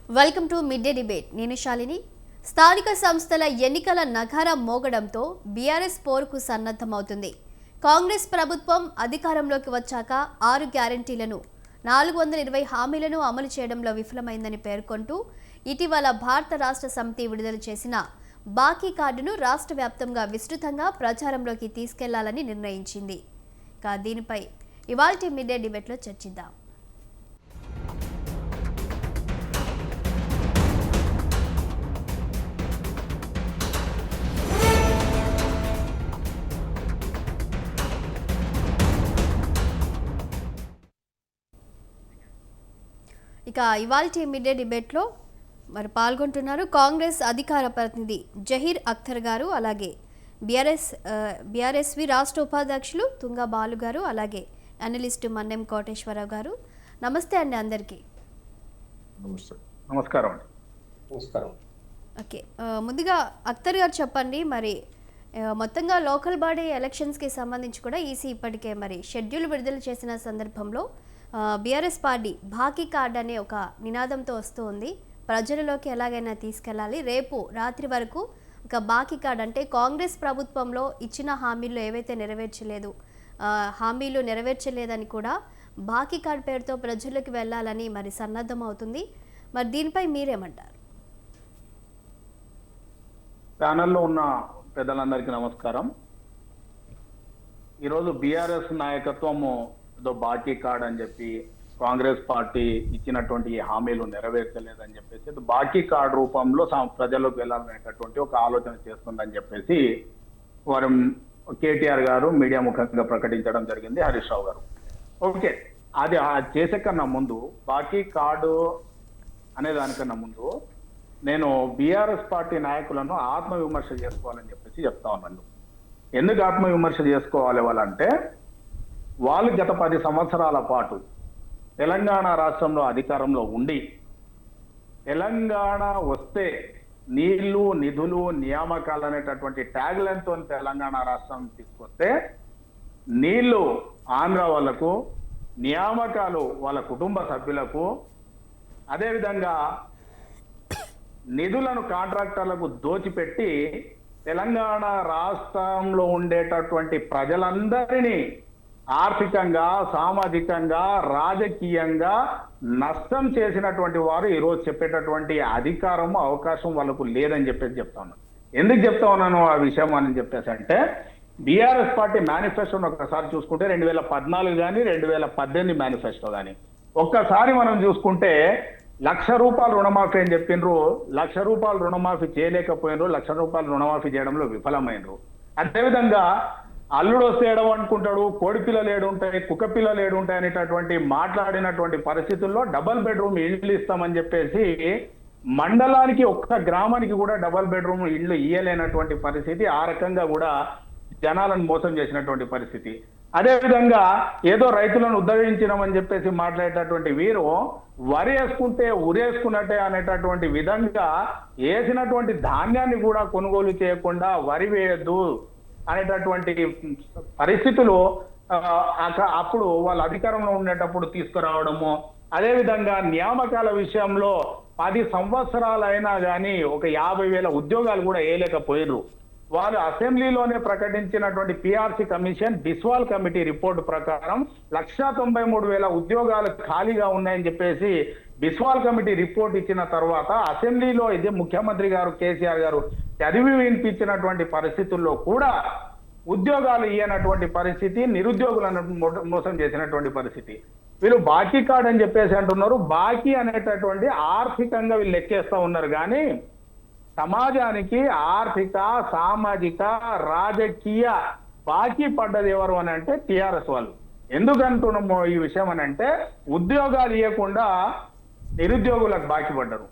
Welcome to mid day debate. నేను శాలిని. స్థానిక సంస్థల ఎన్నికల నగారం మోగడంతో బీఆర్ఎస్ పోరుకు సన్నద్ధమవుతుంది. కాంగ్రెస్ ప్రభుత్వం అధికారంలోకి వచ్చాక 6 గ్యారంటీలను 420 హామీలను అమలు చేయడంలో విఫలమైందని పేర్కొంటూ ఇటీవల భారత రాష్ట్ర సమితి విడుదల చేసిన బాకీ కార్డును రాష్ట్ర వ్యాప్తంగా విస్తృతంగా ప్రచారంలోకి తీసుకెళ్లాలని నిర్ణయించింది. దీనిపై ఇవాల్టి మిడ్ డే డిబేట్లో చర్చిద్దాం. ఇవాల్టి మిడ్ డే డిబేట్లో పాల్గొంటున్నారు కాంగ్రెస్ అధికార ప్రతినిధి జహీర్ అఖ్తర్ గారు, అలాగే బీఆర్ఎస్వి రాష్ట్ర ఉపాధ్యక్షులు తుంగా బాలు గారు, అలాగే అనలిస్టు మన్నెం కోటేశ్వరరావు గారు. నమస్తే అండి అందరికీ. నమస్కారం. ఓకే, ముందుగా అఖ్తర్ గారు చెప్పండి, మరి మొత్తంగా లోకల్ బాడీ ఎలక్షన్స్కి సంబంధించి కూడా ఈసీ ఇప్పటికే షెడ్యూల్ విడుదల చేసిన సందర్భంలో బీఆర్ఎస్ పార్టీ బాకీ కార్డ్ అనే ఒక నినాదంతో వస్తూ ఉంది. ప్రజలలోకి ఎలాగైనా తీసుకెళ్ళాలి, రేపు రాత్రి వరకు ఒక బాకీ కార్డ్ అంటే కాంగ్రెస్ ప్రభుత్వంలో ఇచ్చిన హామీలు ఏవైతే హామీలు నెరవేర్చలేదని కూడా బాకీ కార్డ్ పేరుతో ప్రజలకు వెళ్ళాలని సన్నద్ధం అవుతుంది. దీనిపై మీరేమంటారు? ప్యానెల్లో ఉన్న పెద్దలందరికీ నమస్కారం. ఈరోజు బీఆర్ఎస్ నాయకత్వము బాకీ కార్డ్ అని చెప్పి కాంగ్రెస్ పార్టీ ఇచ్చినటువంటి హామీలు నెరవేర్చలేదని చెప్పేసి బాకీ కార్డ్ రూపంలో ప్రజల్లోకి వెళ్ళాలనేటటువంటి ఒక ఆలోచన చేస్తుందని చెప్పేసి వారు కేటీఆర్ గారు మీడియా ముఖంగా ప్రకటించడం జరిగింది, హరీష్ రావు గారు. ఓకే, అది చేసే కన్నా ముందు, బాకీ కార్డు అనే దానికన్నా ముందు నేను బీఆర్ఎస్ పార్టీ నాయకులను ఆత్మవిమర్శ చేసుకోవాలని చెప్పేసి చెప్తా ఉన్నాను. ఎందుకు ఆత్మవిమర్శ చేసుకోవాలి వాళ్ళంటే, వాళ్ళు గత 10 సంవత్సరాల పాటు తెలంగాణ రాష్ట్రంలో అధికారంలో ఉండి, తెలంగాణ వస్తే నీళ్లు నిధులు నియామకాలు అనేటటువంటి ట్యాగ్ లైన్తో తెలంగాణ రాష్ట్రం తీసుకొస్తే, నీళ్లు ఆంధ్ర వాళ్లకు, నియామకాలు వాళ్ళ కుటుంబ సభ్యులకు, అదేవిధంగా నిధులను కాంట్రాక్టర్లకు దోచిపెట్టి తెలంగాణ రాష్ట్రంలో ఉండేటటువంటి ప్రజలందరినీ ఆర్థికంగా, సామాజికంగా, రాజకీయంగా నష్టం చేసినటువంటి వారు ఈరోజు చెప్పేటటువంటి అధికారం, అవకాశం వాళ్ళకు లేదని చెప్పేసి చెప్తా ఉన్నాను. ఎందుకు చెప్తా ఉన్నాను ఆ విషయం అని చెప్పేసి అంటే, బీఆర్ఎస్ పార్టీ మేనిఫెస్టోను ఒక్కసారి చూసుకుంటే 2014 కానీ 2018 మేనిఫెస్టో కానీ ఒక్కసారి మనం చూసుకుంటే ₹1,00,000 రుణమాఫీ అని చెప్పిండ్రు. ₹1,00,000 రుణమాఫీ చేయలేకపోయినరు, ₹1,00,000 రుణమాఫీ చేయడంలో విఫలమైనరు. అదేవిధంగా అల్లుడు వస్తే ఏడవ అనుకుంటాడు, కోడి పిల్లలు ఏడుంటాయి, కుక్క పిల్లలు ఏడుంటాయి అనేటటువంటి మాట్లాడినటువంటి పరిస్థితుల్లో డబల్ బెడ్రూమ్ ఇళ్ళు ఇస్తామని చెప్పేసి మండలానికి, ఒక్క గ్రామానికి కూడా డబల్ బెడ్రూమ్ ఇళ్ళు ఇయ్యలేనటువంటి పరిస్థితి, ఆ రకంగా కూడా జనాలను మోసం చేసినటువంటి పరిస్థితి. అదేవిధంగా ఏదో రైతులను ఉద్ధరించినామని చెప్పేసి మాట్లాడేటటువంటి వీరు వరి వేసుకుంటే ఉరేసుకున్నట్టే అనేటటువంటి విధంగా వేసినటువంటి ధాన్యాన్ని కూడా కొనుగోలు చేయకుండా వరి వేయద్దు అనేటటువంటి పరిస్థితులు అప్పుడు వాళ్ళ అధికారంలో ఉండేటప్పుడు తీసుకురావడము. అదేవిధంగా నియామకాల విషయంలో 10 సంవత్సరాలైనా కానీ ఒక 50,000 ఉద్యోగాలు కూడా వేయలేకపోయారు. వాళ్ళు అసెంబ్లీలోనే ప్రకటించినటువంటి PRC commission Biswal committee report ప్రకారం 193,000 ఉద్యోగాలు ఖాళీగా ఉన్నాయని చెప్పేసి బిస్వాల్ కమిటీ రిపోర్ట్ ఇచ్చిన తర్వాత అసెంబ్లీలో ఇదే ముఖ్యమంత్రి గారు కేసీఆర్ గారు చదివి వినిపించినటువంటి పరిస్థితుల్లో కూడా ఉద్యోగాలు ఇయ్యనటువంటి పరిస్థితి, నిరుద్యోగులను మోసం చేసినటువంటి పరిస్థితి. వీళ్ళు బాకీ కార్డ్ అని చెప్పేసి అంటున్నారు. బాకీ అనేటటువంటి ఆర్థికంగా వీళ్ళు లెక్కేస్తా ఉన్నారు, కానీ సమాజానికి ఆర్థిక, సామాజిక, రాజకీయ బాకీ పడ్డది ఎవరు అని అంటే టీఆర్ఎస్ వాళ్ళు. ఎందుకంటున్నామో ఈ విషయం అని అంటే, ఉద్యోగాలు ఇవ్వకుండా నిరుద్యోగులకు బాకీ పడ్డారు.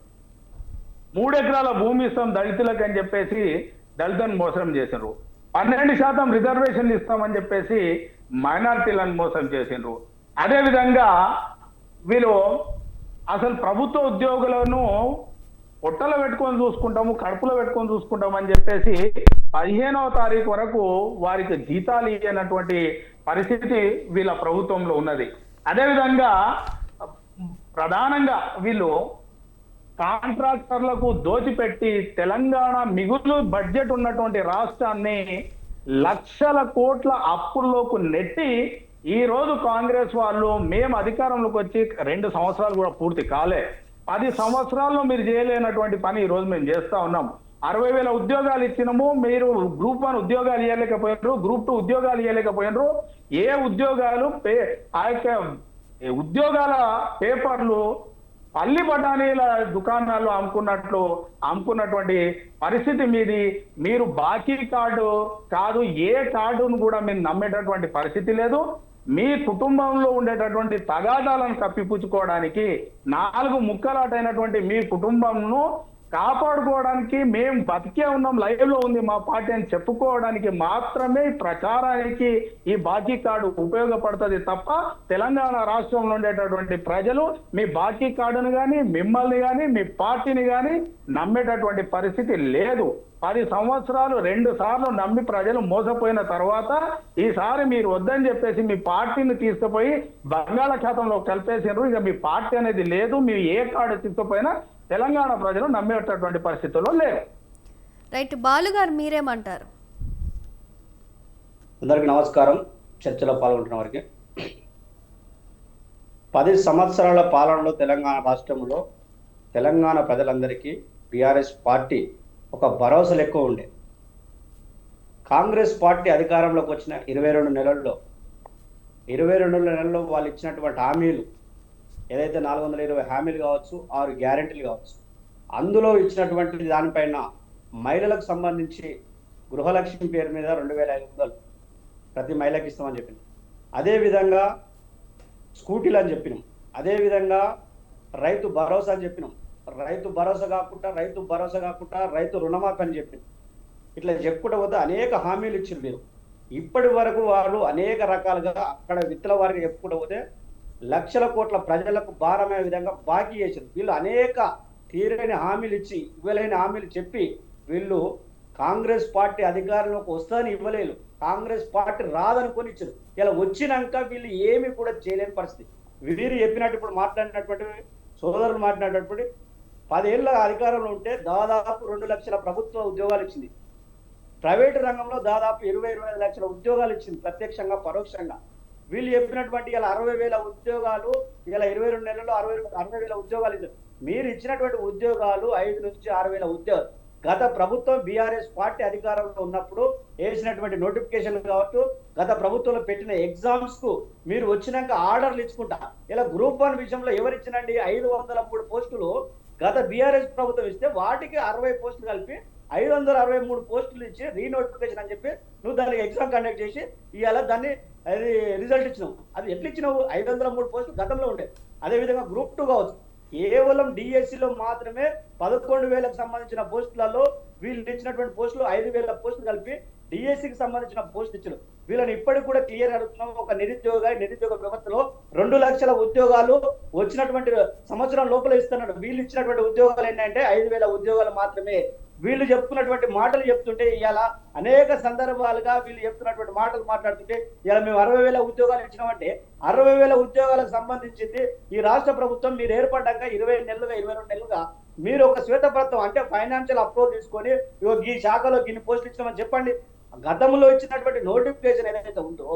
3 ఎకరాల భూమి ఇస్తాం దళితులకు అని చెప్పేసి దళితులను మోసం చేసినారు. 12% రిజర్వేషన్లు ఇస్తామని చెప్పేసి మైనారిటీలను మోసం చేసినారు. అదేవిధంగా వీళ్ళు అసలు ప్రభుత్వ ఉద్యోగులను పొట్టలో పెట్టుకొని చూసుకుంటాము, కడుపులో పెట్టుకొని చూసుకుంటాము అని చెప్పేసి 15వ తారీఖు వరకు వారికి జీతాలు ఇవ్వనటువంటి పరిస్థితి వీళ్ళ ప్రభుత్వంలో ఉన్నది. అదేవిధంగా ప్రధానంగా వీళ్ళు కాంట్రాక్టర్లకు దోచిపెట్టి తెలంగాణ మిగులు బడ్జెట్ ఉన్నటువంటి రాష్ట్రాన్ని లక్షల కోట్ల అప్పుల్లోకి నెట్టి ఈ రోజు కాంగ్రెస్ వాళ్ళు మేము అధికారంలోకి వచ్చి 2 సంవత్సరాలు కూడా పూర్తి కాలే, 10 సంవత్సరాల్లో మీరు చేయలేనటువంటి పని ఈ రోజు మేము చేస్తా ఉన్నాం. 60,000 ఉద్యోగాలు ఇచ్చినాము, మీరు గ్రూప్ 1 ఉద్యోగాలు ఇవ్వలేకపోయినారు, గ్రూప్ 2 ఉద్యోగాలు ఇవ్వలేకపోయినారు. ఏ ఉద్యోగాలు ఆ యొక్క ఉద్యోగాల పేపర్లు పల్లి బఠానీల దుకాణాలు అమ్ముకున్నటువంటి పరిస్థితి మీది. మీరు బాకీ కార్డు కాదు, ఏ కార్డును కూడా మీరు నమ్మేటటువంటి పరిస్థితి లేదు. మీ కుటుంబంలో ఉండేటటువంటి తగాదాలను కప్పిపుచ్చుకోవడానికి 4 ముక్కలాటైనటువంటి మీ కుటుంబంను కాపాడుకోవడానికి మేము బతికే ఉన్నాం, లైవ్ లో ఉంది మా పార్టీ అని చెప్పుకోవడానికి మాత్రమే ప్రచారానికి ఈ బాకీ కార్డు ఉపయోగపడుతుంది తప్ప తెలంగాణ రాష్ట్రంలో ఉండేటటువంటి ప్రజలు మీ బాకీ కార్డును కానీ మిమ్మల్ని కానీ మీ పార్టీని కానీ నమ్మేటటువంటి పరిస్థితి లేదు. 10 సంవత్సరాలు 2 సార్లు నమ్మి ప్రజలు మోసపోయిన తర్వాత ఈసారి మీరు వద్దని చెప్పేసి మీ పార్టీని తీసుకుపోయి బంగాళాఖాతంలో కలిపేసినారు. ఇక మీ పార్టీ అనేది లేదు, మీరు ఏ కార్డు తీసుకుపోయినా తెలంగాణ ప్రజలు నమ్మేటటువంటి పరిస్థితుల్లో లేరు. రైట్, బాలు గారు మీరేమంటారు? అందరికీ నమస్కారం. చర్చలో పాల్గొంటున్న వారికి 10 సంవత్సరాల పాలనలో తెలంగాణ రాష్ట్రంలో తెలంగాణ ప్రజలందరికీ బీఆర్ఎస్ పార్టీ ఒక భరోసా లెక్క ఉండే. కాంగ్రెస్ పార్టీ అధికారంలోకి వచ్చిన 22 నెలల్లో వాళ్ళు ఇచ్చినటువంటి హామీలు ఏదైతే 420 హామీలు కావచ్చు, 6 గ్యారెంటీలు కావచ్చు, అందులో ఇచ్చినటువంటి దానిపైన మహిళలకు సంబంధించి గృహలక్ష్మి పేరు మీద 2,500 ప్రతి మహిళకి ఇస్తామని చెప్పింది. అదేవిధంగా స్కూటీలు అని చెప్పినాం. అదేవిధంగా రైతు భరోసా అని చెప్పినాం. రైతు భరోసా కాకుండా రైతు రుణమాఫీ అని చెప్పింది. ఇట్లా చెప్పుకుంటూ పోతే అనేక హామీలు ఇచ్చారు మీరు. ఇప్పటి వరకు వాళ్ళు అనేక రకాలుగా అక్కడ విత్తల వారికి చెప్పుకుంటూ పోతే లక్షల కోట్ల ప్రజలకు భారమయ్యే విధంగా బాకీ చేశారు. వీళ్ళు అనేక తీరైన హామీలు ఇచ్చి ఇవ్వలేని హామీలు చెప్పి వీళ్ళు కాంగ్రెస్ పార్టీ అధికారంలోకి వస్తుందని ఇవ్వలేదు, కాంగ్రెస్ పార్టీ రాదనుకొని ఇచ్చారు. ఇలా వచ్చినాక వీళ్ళు ఏమి కూడా చేయలేని పరిస్థితి. వీరు చెప్పినట్టు ఇప్పుడు మాట్లాడినటువంటి సోదరులు మాట్లాడినటువంటి 10 ఏళ్ళ అధికారంలో ఉంటే దాదాపు 2 లక్షల ప్రభుత్వ ఉద్యోగాలు ఇచ్చింది. ప్రైవేటు రంగంలో దాదాపు 20-25 లక్షల ఉద్యోగాలు ఇచ్చింది, ప్రత్యక్షంగా పరోక్షంగా. వీళ్ళు చెప్పినటువంటి ఇలా 60,000 ఉద్యోగాలు, ఇలా 22 నెలల్లో 60,000 ఉద్యోగాలు ఇచ్చారు. మీరు ఇచ్చినటువంటి ఉద్యోగాలు 5 నుంచి 6,000 ఉద్యోగాలు. గత ప్రభుత్వం బీఆర్ఎస్ పార్టీ అధికారంలో ఉన్నప్పుడు వేసినటువంటి నోటిఫికేషన్లు కావచ్చు, గత ప్రభుత్వంలో పెట్టిన ఎగ్జామ్స్ కు మీరు వచ్చినాక ఆర్డర్లు ఇచ్చుకుంటా ఇలా గ్రూప్ 1 విషయంలో ఎవరు ఇచ్చినండి 503 పోస్టులు గత బీఆర్ఎస్ ప్రభుత్వం ఇస్తే వాటికి 60 పోస్టులు కలిపి 563 పోస్టులు ఇచ్చి రీనోటిఫికేషన్ అని చెప్పి నువ్వు దానికి ఎగ్జామ్ కండక్ట్ చేసి ఇవాళ దాన్ని అది రిజల్ట్ ఇచ్చినావు. అది ఎట్లా ఇచ్చినావు? 503 పోస్టులు గతంలో ఉండేది. అదేవిధంగా గ్రూప్ 2 కావచ్చు, కేవలం డిఎస్సిలో మాత్రమే 11,000కు సంబంధించిన పోస్టులలో వీళ్ళు ఇచ్చినటువంటి పోస్టులు 5,000 పోస్టులు కలిపి డిఎస్సికి సంబంధించిన పోస్టులు ఇచ్చారు. వీళ్ళని ఇప్పటికి కూడా క్లియర్ అడుగుతున్నాం. ఒక నిరుద్యోగ వ్యవస్థలో 2 లక్షల ఉద్యోగాలు వచ్చినటువంటి సంవత్సరం లోపల ఇస్తున్నారు. వీళ్ళు ఇచ్చినటువంటి ఉద్యోగాలు ఏంటంటే 5,000 ఉద్యోగాలు మాత్రమే. వీళ్ళు చెప్తున్నటువంటి మాటలు చెప్తుంటే ఇవాళ అనేక సందర్భాలుగా వీళ్ళు చెప్తున్నటువంటి మాటలు మాట్లాడుతుంటే ఇలా మేము 60,000 ఉద్యోగాలు ఇచ్చినామంటే 60,000 ఉద్యోగాలకు సంబంధించింది ఈ రాష్ట్ర ప్రభుత్వం మీరు ఏర్పడ్డాక 22 నెలలుగా మీరు ఒక శ్వేతపత్రం అంటే ఫైనాన్షియల్ అప్రూవల్ తీసుకొని ఈ శాఖలో ఇన్ని పోస్టులు ఇచ్చినామని చెప్పండి. గతంలో ఇచ్చినటువంటి నోటిఫికేషన్ ఏదైతే ఉందో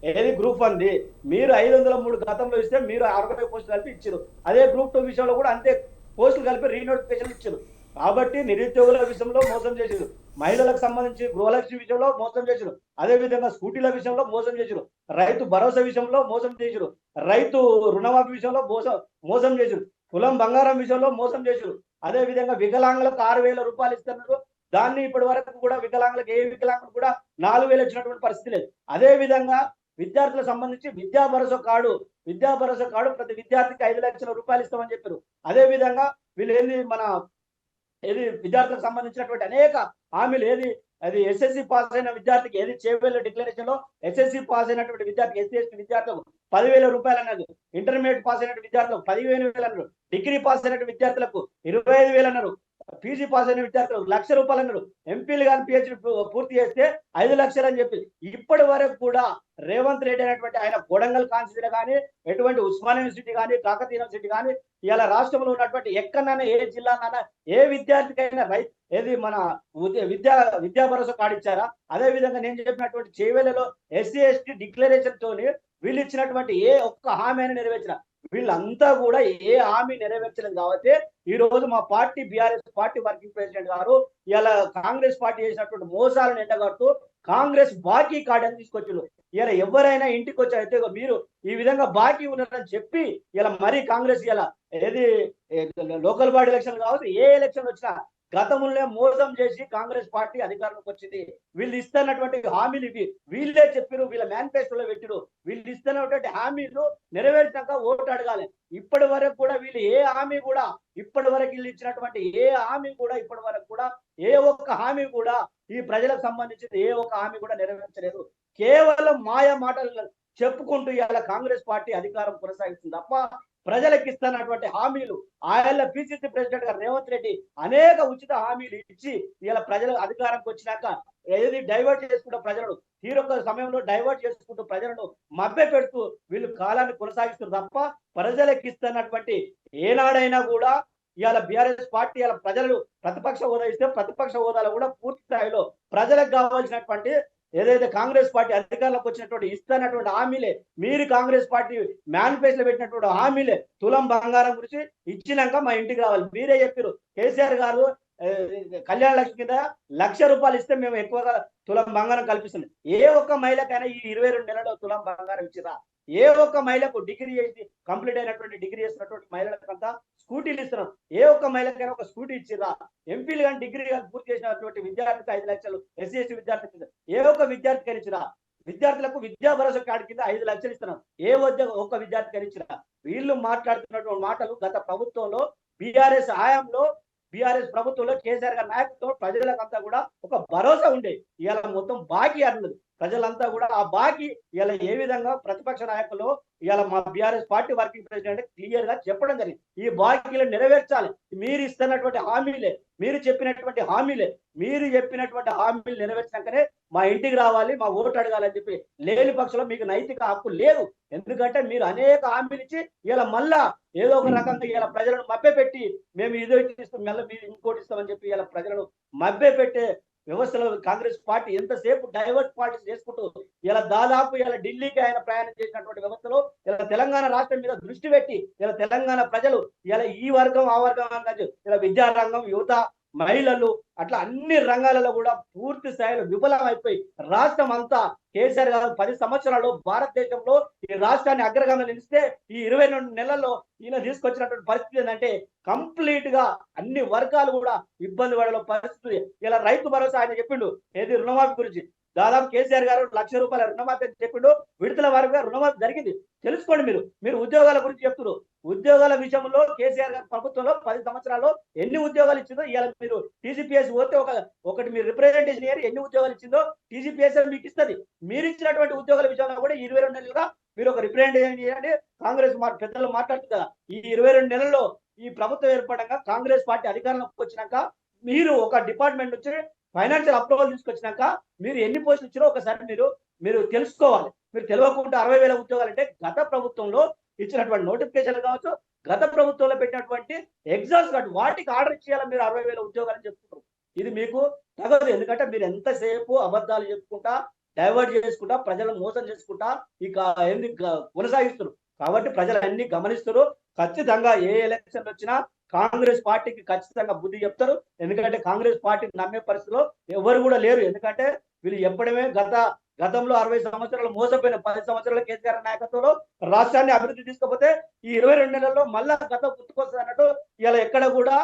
ఏది గ్రూప్ 1 మీరు 503 గతంలో ఇస్తే మీరు 60 పోస్టులు కలిపి ఇచ్చారు. అదే గ్రూప్ 2 విషయంలో కూడా అంతే పోస్టులు కలిపి రీనోటిఫికేషన్ ఇచ్చారు. కాబట్టి నిరుద్యోగుల విషయంలో మోసం చేశారు, మహిళలకు సంబంధించి గృహలక్ష్మి విషయంలో మోసం చేశారు, అదేవిధంగా స్కూటీల విషయంలో మోసం చేశారు, రైతు భరోసా విషయంలో మోసం చేశారు, రైతు రుణమాఫీ విషయంలో మోసం చేశారు, కులం బంగారం విషయంలో మోసం చేశారు. అదేవిధంగా వికలాంగులకు 6,000 రూపాయలు ఇస్తున్నారు. దాన్ని ఇప్పటి వరకు కూడా వికలాంగులకు ఏ వికలాంగులు కూడా 4,000 ఇచ్చినటువంటి పరిస్థితి లేదు. అదే విధంగా విద్యార్థులకు సంబంధించి విద్యా భరోసా కార్డు ప్రతి విద్యార్థికి 5 లక్షల రూపాయలు ఇస్తామని చెప్పారు. అదే విధంగా వీళ్ళు విద్యార్థులకు సంబంధించినటువంటి అనేక హామీలు అది ఎస్ఎస్సి పాస్ అయిన విద్యార్థికి చేవేళ్ళ డిక్లరేషన్ లో ఎస్ఎస్సి పాస్ అయినటువంటి విద్యార్థికి ఎస్సీ విద్యార్థులకు 10,000 రూపాయలు అన్నారు. ఇంటర్మీడియట్ పాస్ అయినటువంటి విద్యార్థులకు 15,000 అన్నారు. డిగ్రీ పాస్ అయినటువంటి విద్యార్థులకు 25,000 అన్నారు. పీజీ పాస్ అయిన విద్యార్థులు ₹1,00,000 అన్నారు. ఎంపీలు కానీ పిహెచ్డి పూర్తి చేస్తే 5,00,000 అని చెప్పి ఇప్పటి వరకు కూడా రేవంత్ రెడ్డి అనేటువంటి ఆయన కొడంగల్ కాన్స్టిట్యూన్సీ కానీ, ఎటువంటి ఉస్మానియా యూనివర్సిటీ కానీ, కాకతీయ యూనివర్సిటీ కానీ, ఇలా రాష్ట్రంలో ఉన్నటువంటి ఎక్కడైనా ఏ జిల్లానైనా ఏ విద్యార్థికైనా ఏది మన విద్యా భరోసా కార్డు ఇచ్చారా? అదే విధంగా నేను చెప్పినటువంటి చేవెళ్లలో ఎస్సీ ఎస్టీ డిక్లరేషన్ తోని వీళ్ళు ఇచ్చినటువంటి ఏ ఒక్క హామీ అయినా నెరవేర్చిన వీళ్ళంతా కూడా ఏ హామీ నెరవేర్చలేదు. కాబట్టి ఈ రోజు మా party BRS party working president గారు ఇలా కాంగ్రెస్ పార్టీ చేసినటువంటి మోసాలను ఎండగడుతూ కాంగ్రెస్ బాకీ కార్డు అని తీసుకొచ్చారు. ఇలా ఎవరైనా ఇంటికి వచ్చి అయితే మీరు ఈ విధంగా బాకీ ఉన్నారని చెప్పి ఇలా మరీ కాంగ్రెస్ ఇలా ఏది లోకల్ బాడీ ఎలక్షన్ కావచ్చు, ఏ ఎలక్షన్ వచ్చినా గతంలో మోసం చేసి కాంగ్రెస్ పార్టీ అధికారంలోకి వచ్చింది. వీళ్ళు ఇస్తున్నటువంటి హామీలు ఇవి వీళ్ళే చెప్పారు, వీళ్ళ మేనిఫెస్టోలో పెట్టిరు. వీళ్ళు ఇస్తున్నటువంటి హామీలు నెరవేర్చాక ఓటు అడగాలి. ఇప్పటి వరకు కూడా వీళ్ళు ఏ హామీ కూడా ఇప్పటి వరకు వీళ్ళు ఇచ్చినటువంటి ఏ హామీ కూడా ఇప్పటి వరకు కూడా ఏ ఒక్క హామీ కూడా ఈ ప్రజలకు సంబంధించిన ఏ ఒక్క హామీ కూడా నెరవేర్చలేదు. కేవలం మాయ మాటలు చెప్పుకుంటూ ఇలా కాంగ్రెస్ పార్టీ అధికారం కొనసాగిస్తుంది తప్ప ప్రజలకు ఇస్తున్నటువంటి హామీలు ఆయన పిసిసి ప్రెసిడెంట్ గారు రేవంత్ రెడ్డి అనేక ఉచిత హామీలు ఇచ్చి ఇలా ప్రజల అధికారంకి వచ్చినాక ఏది డైవర్ట్ చేసుకుంటూ ప్రజలను తీరొక్క సమయంలో డైవర్ట్ చేసుకుంటూ ప్రజలను మభ్య పెడుతూ వీళ్ళు కాలాన్ని కొనసాగిస్తారు తప్ప ప్రజలకు ఇస్తున్నటువంటి ఏనాడైనా కూడా ఇవాళ బీఆర్ఎస్ పార్టీ ఇలా ప్రజలు ప్రతిపక్ష హోదా ఇస్తే ప్రతిపక్ష హోదాలో కూడా పూర్తి స్థాయిలో ప్రజలకు కావాల్సినటువంటి ఏదైతే కాంగ్రెస్ పార్టీ అధికారంలోకి వచ్చినటువంటి ఇస్తున్నటువంటి హామీలే మీరు కాంగ్రెస్ పార్టీ మేనిఫెస్టోలో పెట్టినటువంటి హామీలే తులం బంగారం గురించి ఇచ్చినాక మా ఇంటికి రావాలి. మీరే చెప్పారు కేసీఆర్ గారు కళ్యాణ లక్ష్మి కింద ₹1,00,000 ఇస్తే మేము ఎక్కువగా తులం బంగారం కల్పిస్తున్నాం. ఏ ఒక్క మహిళకైనా ఈ 22 నెలల్లో తులం బంగారం ఇచ్చిరా? ఏ ఒక్క మహిళకు డిగ్రీ చేసి కంప్లీట్ అయినటువంటి డిగ్రీ చేసినటువంటి మహిళలకంతా స్కూటీలు ఇస్తున్నాం. ఏ ఒక్క మహిళకైనా ఒక స్కూటీ ఇచ్చిరా? ఎంపీలు కానీ డిగ్రీ కానీ పూర్తి చేసినటువంటి విద్యార్థికి 5 లక్షలు, ఎస్సీ ఎస్టీ విద్యార్థి ఏ ఒక్క విద్యార్థికి ఇచ్చిరా? విద్యార్థులకు విద్యా భరోసా కార్డు కింద 5 లక్షలు ఇస్తున్నాం. ఏ ఒక్క విద్యార్థికి ఇచ్చిరా? వీళ్ళు మాట్లాడుతున్నటువంటి మాటలు గత ప్రభుత్వంలో బీఆర్ఎస్ హయాంలో బీఆర్ఎస్ ప్రభుత్వంలో కేసీఆర్ గారి నాయకత్వం ప్రజలకంతా కూడా ఒక భరోసా ఉండేది. ఇవాళ మొత్తం బాకీ అన్నది ప్రజలంతా కూడా ఆ బాకీ ఇలా ఏ విధంగా ప్రతిపక్ష నాయకులు ఇవాళ మా BRS party working president clear గా చెప్పడం జరిగింది. ఈ బాకీలు నెరవేర్చాలి. మీరు ఇస్తున్నటువంటి హామీలే మీరు చెప్పినటువంటి హామీలు నెరవేర్చాకనే మా ఇంటికి రావాలి, మా ఓటు అడగాలని చెప్పి లేని పక్షంలో మీకు నైతిక హక్కు లేదు. ఎందుకంటే మీరు అనేక హామీలు ఇచ్చి ఇలా మళ్ళా ఏదో ఒక రకంగా ఇలా ప్రజలను మభ్యపెట్టి మేము ఇదో ఇస్తాం మళ్ళీ మీరు ఇంకోటి ఇస్తామని చెప్పి ఇలా ప్రజలను మభ్యపెట్టే వ్యవస్థలో కాంగ్రెస్ పార్టీ ఎంతసేపు డైవర్ట్ పాలిటిక్స్ చేసుకుంటూ ఇలా దాదాపు ఇలా ఢిల్లీకి ఆయన ప్రయాణం చేసినటువంటి వ్యవస్థలో ఇలా తెలంగాణ రాష్ట్రం మీద దృష్టి పెట్టి ఇలా తెలంగాణ ప్రజలు ఇలా ఈ వర్గం ఆ వర్గం ఇలా విద్యారంగం, యువత, మహిళలు అట్లా అన్ని రంగాలలో కూడా పూర్తి స్థాయిలో విఫలమైపోయి రాష్ట్రం అంతా కేసీఆర్ గారు 10 సంవత్సరాల్లో భారతదేశంలో ఈ రాష్ట్రాన్ని అగ్రగామిలో నిలిస్తే ఈ 22 నెలల్లో ఈయన తీసుకొచ్చినటువంటి పరిస్థితి ఏంటంటే కంప్లీట్ గా అన్ని వర్గాలు కూడా ఇబ్బంది పడే పరిస్థితి. ఇలా రైతు భరోసా ఆయన చెప్పిండు ఏది రుణమాఫీ గురించి దాదాపు కేసీఆర్ గారు ₹1,00,000 రుణమాఫీ అని చెప్పిండు. విడతల వారిగా రుణమాఫీ జరిగింది. తెలుసుకోండి. మీరు ఉద్యోగాల గురించి చెప్తున్నారు. ఉద్యోగాల విషయంలో కేసీఆర్ గారి ప్రభుత్వంలో 10 సంవత్సరాల్లో ఎన్ని ఉద్యోగాలు ఇచ్చిందో ఇవాళ మీరు టీజీపీఎస్ పోతే ఒకటి మీరు రిప్రజెంటేషన్ ఇయర్ ఎన్ని ఉద్యోగాలు ఇచ్చిందో టీజీపీఎస్ మీకు ఇస్తుంది. మీరు ఇచ్చినటువంటి ఉద్యోగాల విషయంలో కూడా 22 నెలలుగా మీరు ఒక రిప్రజెంటేషన్ చేయండి. కాంగ్రెస్ పెద్దలు మాట్లాడుతుంది కదా, ఈ 22 నెలల్లో ఈ ప్రభుత్వం ఏర్పడంగా కాంగ్రెస్ పార్టీ అధికారంలోకి వచ్చినాక మీరు ఒక డిపార్ట్మెంట్ నుంచి ఫైనాన్షియల్ అప్రూవల్ తీసుకొచ్చినాక మీరు ఎన్ని పోస్టులు ఇచ్చారో ఒకసారి మీరు తెలుసుకోవాలి. మీరు తెలియకుండా 60,000 ఉద్యోగాలు అంటే గత ప్రభుత్వంలో ఇచ్చినటువంటి నోటిఫికేషన్లు కావచ్చు, గత ప్రభుత్వంలో పెట్టినటువంటి ఎగ్జామ్స్ కాదు, వాటికి ఆర్డర్ ఇచ్చేయాలి. మీరు 60,000 ఉద్యోగాలు చెప్తున్నారు. ఇది మీకు తగదు. ఎందుకంటే మీరు ఎంతసేపు అబద్ధాలు చెప్పుకుంటా డైవర్ట్ చేసుకుంటా ప్రజలను మోసం చేసుకుంటా ఇక కొనసాగిస్తున్నారు. కాబట్టి ప్రజలు అన్ని గమనిస్తారు. ఖచ్చితంగా ఏ ఎలక్షన్ వచ్చినా కాంగ్రెస్ పార్టీకి ఖచ్చితంగా బుద్ధి చెప్తారు. ఎందుకంటే కాంగ్రెస్ పార్టీని నమ్మే పరిస్థితిలో ఎవరు కూడా లేరు. ఎందుకంటే వీళ్ళు ఎప్పుడమే గతంలో 60 సంవత్సరాలు మోసపోయిన 10 సంవత్సరాల కేసీఆర్ నాయకత్వంలో రాష్ట్రాన్ని అభివృద్ధి తీసుకపోతే ఈ 22 నెలల్లో మళ్ళా గతం గుర్తుకొస్తుంది అన్నట్టు ఇలా ఎక్కడ కూడా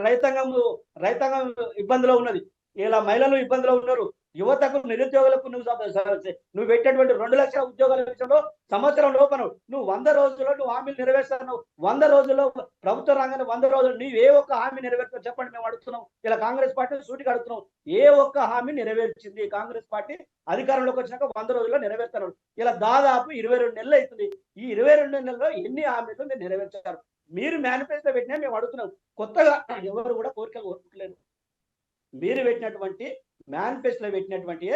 రైతాంగం ఇబ్బందిలో ఉన్నది. ఇలా మహిళలు ఇబ్బందిలో ఉన్నారు. యువతకు నిరుద్యోగులకు నువ్వు పెట్టేటువంటి 2 లక్షల ఉద్యోగాల విషయంలో సంవత్సరం లోపల నువ్వు 100 రోజుల్లో నువ్వు హామీలు నెరవేర్స్తాను. 100 రోజుల్లో ప్రభుత్వ రంగాన్ని 100 రోజులు నీవు ఏ ఒక్క హామీ నెరవేర్చావు చెప్పండి. మేము అడుగుతున్నాం. ఇలా కాంగ్రెస్ పార్టీ సూటిగా అడుగుతున్నాం. ఏ ఒక్క హామీ నెరవేర్చింది కాంగ్రెస్ పార్టీ అధికారంలోకి వచ్చినాక 100 రోజుల్లో నెరవేర్తారు. ఇలా దాదాపు 22 నెలలు అవుతుంది. ఈ 22 నెలల్లో ఎన్ని హామీలు మీరు నెరవేర్చారు? మీరు మేనిఫెస్టో పెట్టినా మేము అడుగుతున్నాం. కొత్తగా ఎవరు కూడా కోరికలు కోరుకోలేదు. మీరు పెట్టినటువంటి మేనిఫెస్టోలో పెట్టినటువంటి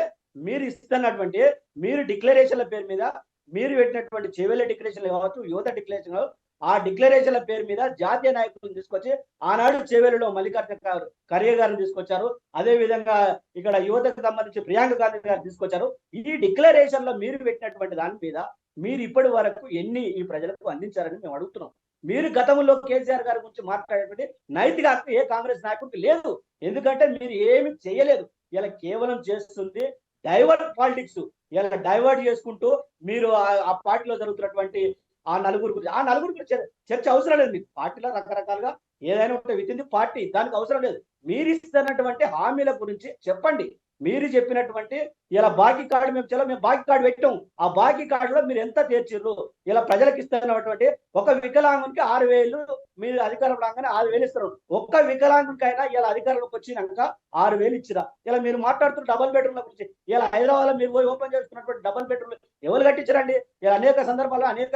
మీరు ఇస్తున్నటువంటి మీరు డిక్లరేషన్ల పేరు మీద మీరు పెట్టినటువంటి చెవెళ్ళ డిక్లరేషన్లు కావచ్చు, యువత డిక్లరేషన్, ఆ డిక్లరేషన్ల పేరు మీద జాతీయ నాయకులను తీసుకొచ్చి ఆనాడు చెవెళ్ళలో మల్లికార్జున ఖర్గే గారిని తీసుకొచ్చారు. అదే విధంగా ఇక్కడ యువతకు సంబంధించి ప్రియాంక గాంధీ గారు తీసుకొచ్చారు. ఈ డిక్లరేషన్ లో మీరు పెట్టినటువంటి దాని మీద మీరు ఇప్పటి వరకు ఎన్ని ఈ ప్రజలకు అందించారని మేము అడుగుతున్నాం. మీరు గతంలో కేసీఆర్ గారి గురించి మాట్లాడేటువంటి నైతిక హక్కు ఏ కాంగ్రెస్ నాయకుడికి లేదు. ఎందుకంటే మీరు ఏమి చేయలేదు. ఇలా కేవలం చేస్తుంది డైవర్ట్ పాలిటిక్స్. ఇలా డైవర్ట్ చేసుకుంటూ మీరు ఆ పార్టీలో జరుగుతున్నటువంటి ఆ నలుగురు గురించి చర్చ అవసరం లేదు. మీకు పార్టీలో రకరకాలుగా ఏదైనా ఉంటే విత్ ఇన్ ది పార్టీ, దానికి అవసరం లేదు. మీరు ఇస్తున్నటువంటి హామీల గురించి చెప్పండి. మీరు చెప్పినటువంటి ఇలా బాకీ కార్డు మేము బాకీ కార్డు పెట్టాం. ఆ బాకీ కార్డులో మీరు ఎంత తీర్చిర్రు? ఇలా ప్రజలకు ఇస్తున్నటువంటి ఒక వికలాంగునికి 6,000 మీరు అధికారం రాగానే 6,000 ఇస్తారు. ఒక్క వికలాంగునికైనా ఇలా అధికారంలోకి వచ్చినాక 6,000 ఇచ్చిరా? ఇలా మీరు మాట్లాడుతున్న డబుల్ బెడ్రూమ్ల గురించి, ఇలా హైదరాబాద్ లో మీరు పోయి ఓపెన్ చేస్తున్నటువంటి డబుల్ బెడ్రూమ్ ఎవరు కట్టించారండి? ఇలా అనేక సందర్భాల్లో అనేక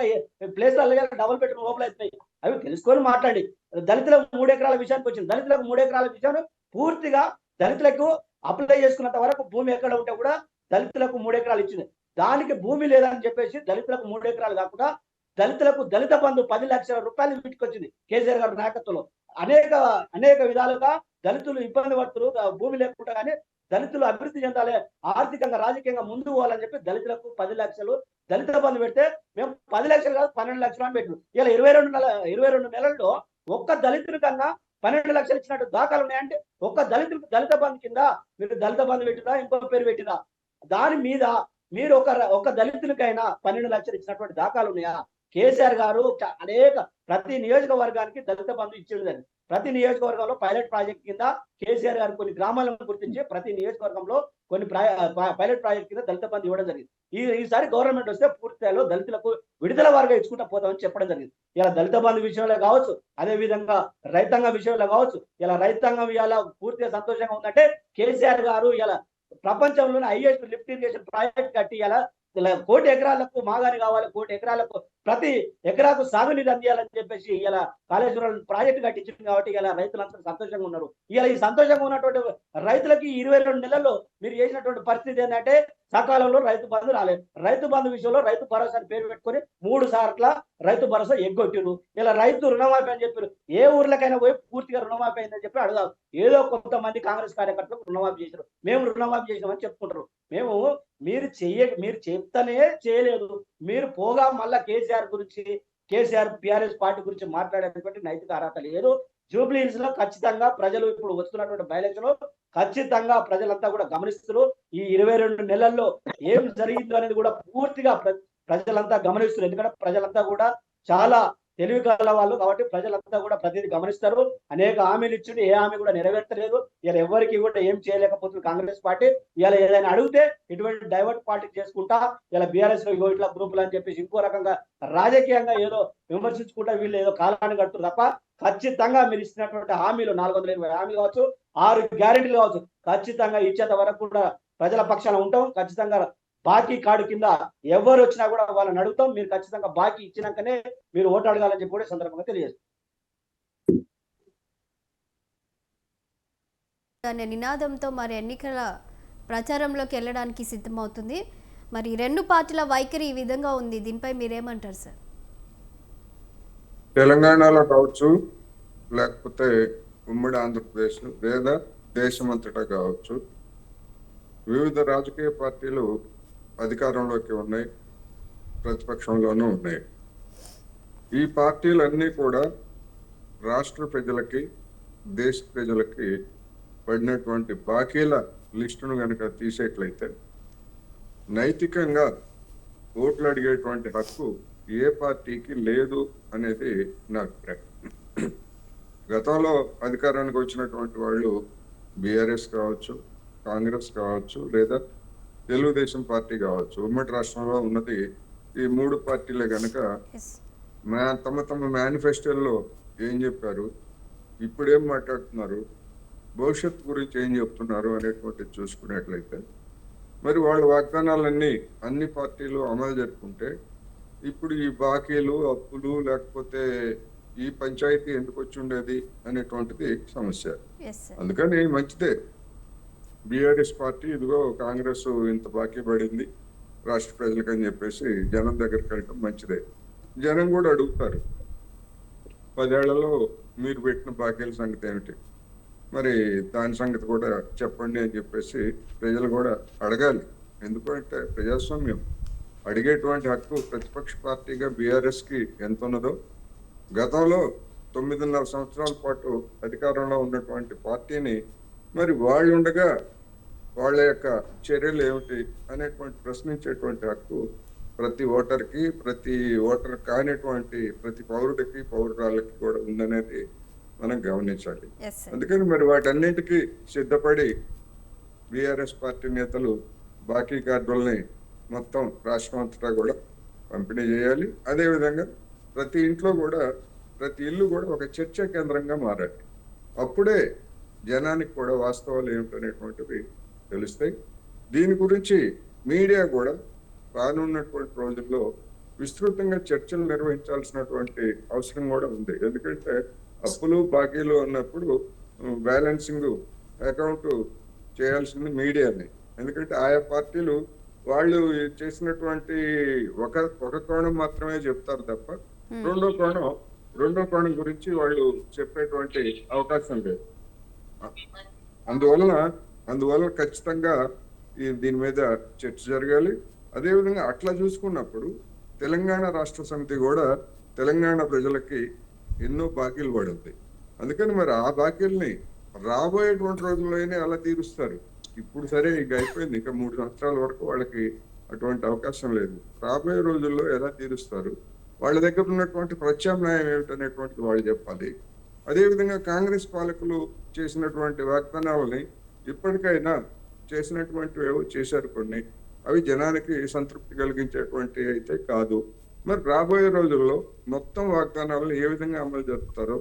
ప్లేస్లలో డబుల్ బెడ్రూమ్ ఓపెన్ అవుతాయి. అవి తెలుసుకొని మాట్లాడి. దళితులకు 3 ఎకరాల విషయానికి వచ్చింది. దళితులకు 3 ఎకరాల విషయాన్ని పూర్తిగా దళితులకు అప్లై చేసుకున్నంత వరకు భూమి ఎక్కడ ఉంటే కూడా దళితులకు 3 ఎకరాలు ఇచ్చింది. దానికి భూమి లేదని చెప్పేసి దళితులకు 3 ఎకరాలు కాకుండా దళితులకు దళిత బంధు 10 లక్షల రూపాయలు వీటికి వచ్చింది కేసీఆర్ గారి నాయకత్వంలో. అనేక విధాలుగా దళితులు ఇబ్బంది పడుతున్నారు. భూమి లేకుండా కానీ దళితులు అభివృద్ధి చెందాలి, ఆర్థికంగా రాజకీయంగా ముందుకు పోవాలని చెప్పి దళితులకు 10 లక్షలు దళిత బంధు పెడితే మేము 10 లక్షలు కాదు 12 లక్షలు అని పెట్టినాం. ఇలా 22 నెలల్లో ఒక్క దళితుల కన్నా 12 లక్షలు ఇచ్చినట్టు దాఖలు ఉన్నాయంటే ఒక్క దళిత బంధు కింద మీరు దళిత బంధు పెట్టినా ఇంకో పేరు పెట్టినా దాని మీద మీరు ఒక దళితులకైనా 12 లక్షలు ఇచ్చినటువంటి దాఖలు ఉన్నాయా? కేసీఆర్ గారు ప్రతి నియోజకవర్గానికి దళిత బంధు ఇచ్చేదని, ప్రతి నియోజకవర్గంలో పైలట్ ప్రాజెక్ట్ కింద కేసీఆర్ గారు కొన్ని గ్రామాలను గుర్తించి ప్రతి నియోజకవర్గంలో కొన్ని పైలట్ ప్రాజెక్ట్ కింద దళిత బంధు ఇవ్వడం జరిగింది. ఈసారి గవర్నమెంట్ వస్తే పూర్తి స్థాయిలో దళితులకు విడుదల వారుగా ఇచ్చుకుంటా పోతామని చెప్పడం జరిగింది. ఇలా దళిత బంధు విషయంలో కావచ్చు, అదే విధంగా రైతాంగం విషయంలో కావచ్చు. ఇలా రైతాంగం ఇలా పూర్తిగా సంతోషంగా ఉందంటే కేసీఆర్ గారు ఇలా ప్రపంచంలోనే హైయెస్ట్ లిఫ్ట్ ఇరిగేషన్ ప్రాజెక్ట్ కట్టి ఇలా 1 కోటి ఎకరాలకు మాగాని కావాలి, 1 కోటి ఎకరాలకు ప్రతి ఎకరాకు సాగునీరు అందియాలని చెప్పేసి ఇలా కాళేశ్వరం ప్రాజెక్టు కట్టించింది. కాబట్టి ఇలా రైతులందరూ సంతోషంగా ఉన్నారు. ఇలా ఈ సంతోషంగా ఉన్నటువంటి రైతులకి 22 నెలల్లో మీరు చేసినటువంటి పరిస్థితి ఏంటంటే సకాలంలో రైతు బంధు రాలేదు. రైతు బంధు విషయంలో రైతు భరోసా అని పేరు పెట్టుకొని 3 సార్ల రైతు భరోసా ఎగ్గొట్టిరు. ఇలా రైతు రుణమాఫీ అని చెప్పారు. ఏ ఊర్లకైనా పోయి పూర్తిగా రుణమాఫీ అయిందని చెప్పి అడగాలి. ఏదో కొంతమంది కాంగ్రెస్ కార్యకర్తలకు రుణమాఫీ చేశారు, మేము రుణమాఫీ చేసినామని చెప్పుకుంటారు. మీరు చెప్తానే చేయలేదు. మీరు పోగా మళ్ళా కేసీఆర్ బీఆర్ఎస్ పార్టీ గురించి మాట్లాడేటువంటి నైతిక అర్హత లేదు. జూబ్లీ హిల్స్ లో ఖచ్చితంగా ప్రజలు ఇప్పుడు వస్తున్నటువంటి బైలెక్షన్ లో ఖచ్చితంగా ప్రజలంతా కూడా గమనిస్తారు. ఈ 22 నెలల్లో ఏం జరిగిందో అనేది కూడా పూర్తిగా ప్రజలంతా గమనిస్తారు. ఎందుకంటే ప్రజలంతా కూడా చాలా తెలివి కల వాళ్ళు కాబట్టి ప్రజలంతా కూడా ప్రతిదీ గమనిస్తారు. అనేక హామీలు ఇచ్చిండు, ఏ హామీ కూడా నెరవేర్చలేదు. ఇలా ఎవరికి కూడా ఏం చేయలేకపోతుంది కాంగ్రెస్ పార్టీ. ఇలా ఏదైనా అడిగితే ఇటువంటి డైవర్ట్ పార్టీ చేసుకుంటా ఇలా బీఆర్ఎస్ లో ఇట్లా గ్రూపులు అని చెప్పేసి ఇంకో రకంగా రాజకీయంగా ఏదో విమర్శించుకుంటా వీళ్ళు ఏదో కాలాన్ని కడుతున్నారు తప్ప ఖచ్చితంగా మీరు ఇచ్చినటువంటి హామీలు 420 హామీలు కావచ్చు, 6 గ్యారెంటీలు కావచ్చు, ఖచ్చితంగా ఇచ్చేంత వరకు కూడా ప్రజల పక్షాన ఉంటాం. ఖచ్చితంగా బాకీ కార్డు కింద ఎవరు వచ్చినా కూడా వాళ్ళని అడుగుతాం. మీరు ఖచ్చితంగా బాకీ ఇచ్చినాకనే మీరు ఓటు అడగాలని చెప్పి కూడా సందర్భంగా తెలియజేస్తాం. నినాదంతో మరి ఎన్నికల ప్రచారంలోకి వెళ్ళడానికి సిద్ధమవుతుంది. మరి 2 పార్టీల వైఖరి ఈ విధంగా ఉంది. దీనిపై మీరేమంటారు సార్? తెలంగాణలో కావచ్చు, లేకపోతే ఉమ్మడి ఆంధ్రప్రదేశ్ లేదా దేశమంతటా కావచ్చు, వివిధ రాజకీయ పార్టీలు అధికారంలోకి ఉన్నాయి, ప్రతిపక్షంలోనూ ఉన్నాయి. ఈ పార్టీలన్నీ కూడా రాష్ట్ర ప్రజలకి, దేశ ప్రజలకి పడినటువంటి బాకీల లిస్టును కనుక తీసేట్లయితే నైతికంగా ఓట్లు అడిగేటువంటి హక్కు ఏ పార్టీకి లేదు అనేది నా అభిప్రాయం. గతంలో అధికారానికి వచ్చినటువంటి వాళ్ళు బీఆర్ఎస్ కావచ్చు, కాంగ్రెస్ కావచ్చు, లేదా తెలుగుదేశం పార్టీ కావచ్చు, ఉమ్మడి రాష్ట్రంలో ఉన్నది ఈ 3 పార్టీలే కనుక తమ మేనిఫెస్టోల్లో ఏం చెప్పారు, ఇప్పుడేం మాట్లాడుతున్నారు, భవిష్యత్తు గురించి ఏం చెప్తున్నారు అనేటువంటిది చూసుకునేట్లయితే మరి వాళ్ళ వాగ్దానాలన్నీ అన్ని పార్టీలు అమలు జరుపుకుంటే ఇప్పుడు ఈ బాకీలు, అప్పులు, లేకపోతే ఈ పంచాయతీ ఎందుకు వచ్చి ఉండేది అనేటువంటిది సమస్య. అందుకని మంచిదే, బీఆర్ఎస్ పార్టీ ఇదిగో కాంగ్రెస్ ఇంత బాకీ పడింది రాష్ట్ర ప్రజలకు అని చెప్పేసి జనం దగ్గరికి వెళ్ళటం మంచిదే. జనం కూడా అడుగుతారు, 10 ఏళ్లలో మీరు పెట్టిన బాకీల సంగతి ఏమిటి, మరి దాని సంగతి కూడా చెప్పండి అని చెప్పేసి ప్రజలు కూడా అడగాలి. ఎందుకంటే ప్రజాస్వామ్యం, అడిగేటువంటి హక్కు ప్రతిపక్ష పార్టీగా బీఆర్ఎస్ కి ఎంత ఉన్నదో, గతంలో 9.5 సంవత్సరాల పాటు అధికారంలో ఉన్నటువంటి పార్టీని మరి వాళ్ళు ఉండగా వాళ్ళ యొక్క చర్యలు ఏమిటి అనేటువంటి ప్రశ్నించేటువంటి హక్కు ప్రతి ఓటర్కి, ప్రతి ఓటర్ కానిటువంటి ప్రతి పౌరుడికి, పౌరురాలకి కూడా ఉందనేది మనం గమనించాలి. Yes sir. అందుకని మరి వాటన్నింటికి సిద్ధపడి బీఆర్ఎస్ పార్టీ నేతలు బాకీ కార్డుల్ని మొత్తం రాష్ట్రం అంతటా కూడా పంపిణీ చేయాలి. అదేవిధంగా ప్రతి ఇంట్లో కూడా, ప్రతి ఇల్లు కూడా ఒక చర్చా కేంద్రంగా మారాలి. అప్పుడే జనానికి కూడా వాస్తవాలు ఏమిటనేటువంటివి తెలుస్తాయి. దీని గురించి మీడియా కూడా రానున్నటువంటి రోజుల్లో విస్తృతంగా చర్చలు నిర్వహించాల్సినటువంటి అవసరం కూడా ఉంది. ఎందుకంటే అప్పులు బాకీలు అన్నప్పుడు బ్యాలెన్సింగ్ అకౌంట్ చేయాల్సింది మీడియాని. ఎందుకంటే ఆయా పార్టీలు వాళ్ళు చేసినటువంటి ఒక కోణం మాత్రమే చెప్తారు తప్ప రెండో కోణం గురించి వాళ్ళు చెప్పేటువంటి అవకాశం లేదు. అందువల్ల ఖచ్చితంగా దీని మీద చర్చ జరగాలి. అదేవిధంగా అట్లా చూసుకున్నప్పుడు తెలంగాణ రాష్ట్ర సమితి కూడా తెలంగాణ ప్రజలకి ఎన్నో బాకీలు పడుతుంది. అందుకని మరి ఆ బాకీల్ని రాబోయేటువంటి రోజుల్లోనే అలా తీరుస్తారు. ఇప్పుడు సరే ఇక అయిపోయింది, ఇంకా 3 సంవత్సరాల వరకు వాళ్ళకి అటువంటి అవకాశం లేదు. రాబోయే రోజుల్లో ఎలా తీరుస్తారు, వాళ్ళ దగ్గర ఉన్నటువంటి ప్రత్యామ్నాయం ఏమిటనేటువంటిది వాళ్ళు చెప్పాలి. అదేవిధంగా కాంగ్రెస్ పాలకులు చేసినటువంటి వాగ్దానాలని ఇప్పటికైనా చేసినటువంటివి ఏవో చేశారు కొన్ని, అవి జనానికి సంతృప్తి కలిగించేటువంటి అయితే కాదు. మరి రాబోయే రోజుల్లో మొత్తం వాగ్దానాలను ఏ విధంగా అమలు జరుపుతారో,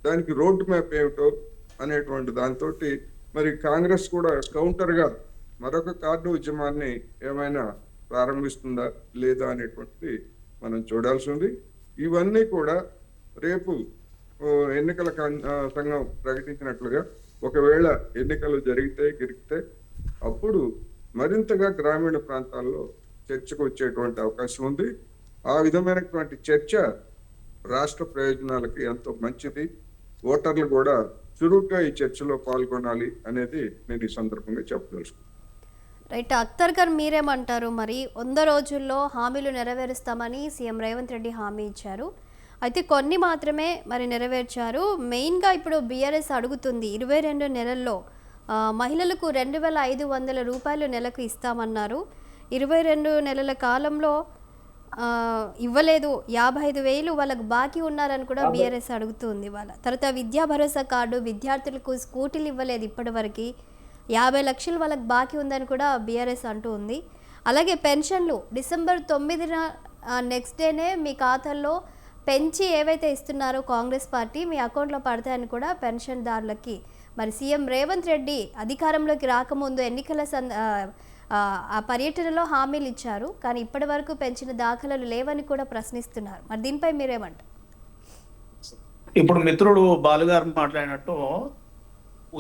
దానికి రోడ్ మ్యాప్ ఏమిటో అనేటువంటి దాంతో మరి కాంగ్రెస్ కూడా కౌంటర్ గా మరొక కార్డు ఉద్యమాన్ని ఏమైనా ప్రారంభిస్తుందా లేదా అనేటువంటిది మనం చూడాల్సి ఉంది. ఇవన్నీ కూడా రేపు ఎన్నికల సంఘం ప్రకటించినట్లుగా ఒకవేళ ఎన్నికలు గిరిగితే అప్పుడు మరింతగా గ్రామీణ ప్రాంతాల్లో చర్చకు వచ్చేటువంటి అవకాశం ఉంది. ఆ విధమైనటువంటి చర్చ రాష్ట్ర ప్రయోజనాలకి ఎంతో మంచిది. ఓటర్లు కూడా చురుగ్గా ఈ చర్చలో పాల్గొనాలి అనేది నేను ఈ సందర్భంగా చెప్పదలుచుకున్నాను. రైట్. అఖ్తర్ గారు మీరేమంటారు? మరి 100 రోజుల్లో హామీలు నెరవేరుస్తామని సీఎం రేవంత్ రెడ్డి హామీ ఇచ్చారు. అయితే కొన్ని మాత్రమే మరి నెరవేర్చారు. మెయిన్గా ఇప్పుడు బీఆర్ఎస్ అడుగుతుంది 22 నెలల్లో మహిళలకు 2,500 రూపాయలు నెలకు ఇస్తామన్నారు. 22 నెలల కాలంలో ఇవ్వలేదు. 55,000 వాళ్ళకు బాకీ ఉన్నారని కూడా బీఆర్ఎస్ అడుగుతుంది. వాళ్ళ తర్వాత విద్యా భరోసా కార్డు, విద్యార్థులకు స్కూటీలు ఇవ్వలేదు ఇప్పటివరకు. 50 లక్షలు వాళ్ళకి బాకీ ఉందని కూడా బీఆర్ఎస్ అంటూ ఉంది. అలాగే పెన్షన్లు డిసెంబర్ 9న నెక్స్ట్ డేనే మీ ఖాతాల్లో పెంచి ఏవైతే ఇస్తున్నారో కాంగ్రెస్ పార్టీ మీ అకౌంట్లో పడతాయని కూడా పెన్షన్దారులకి మరి సీఎం రేవంత్ రెడ్డి అధికారంలోకి రాకముందు ఎన్నికల ఆ పర్యటనలో హామీలు ఇచ్చారు. కానీ ఇప్పటి వరకు పెంచిన దాఖలాలు లేవని కూడా ప్రశ్నిస్తున్నారు. మరి దీనిపై మీరేమంటారు? ఇప్పుడు మిత్రుడు బాలుగారు మాట్లాడినట్టు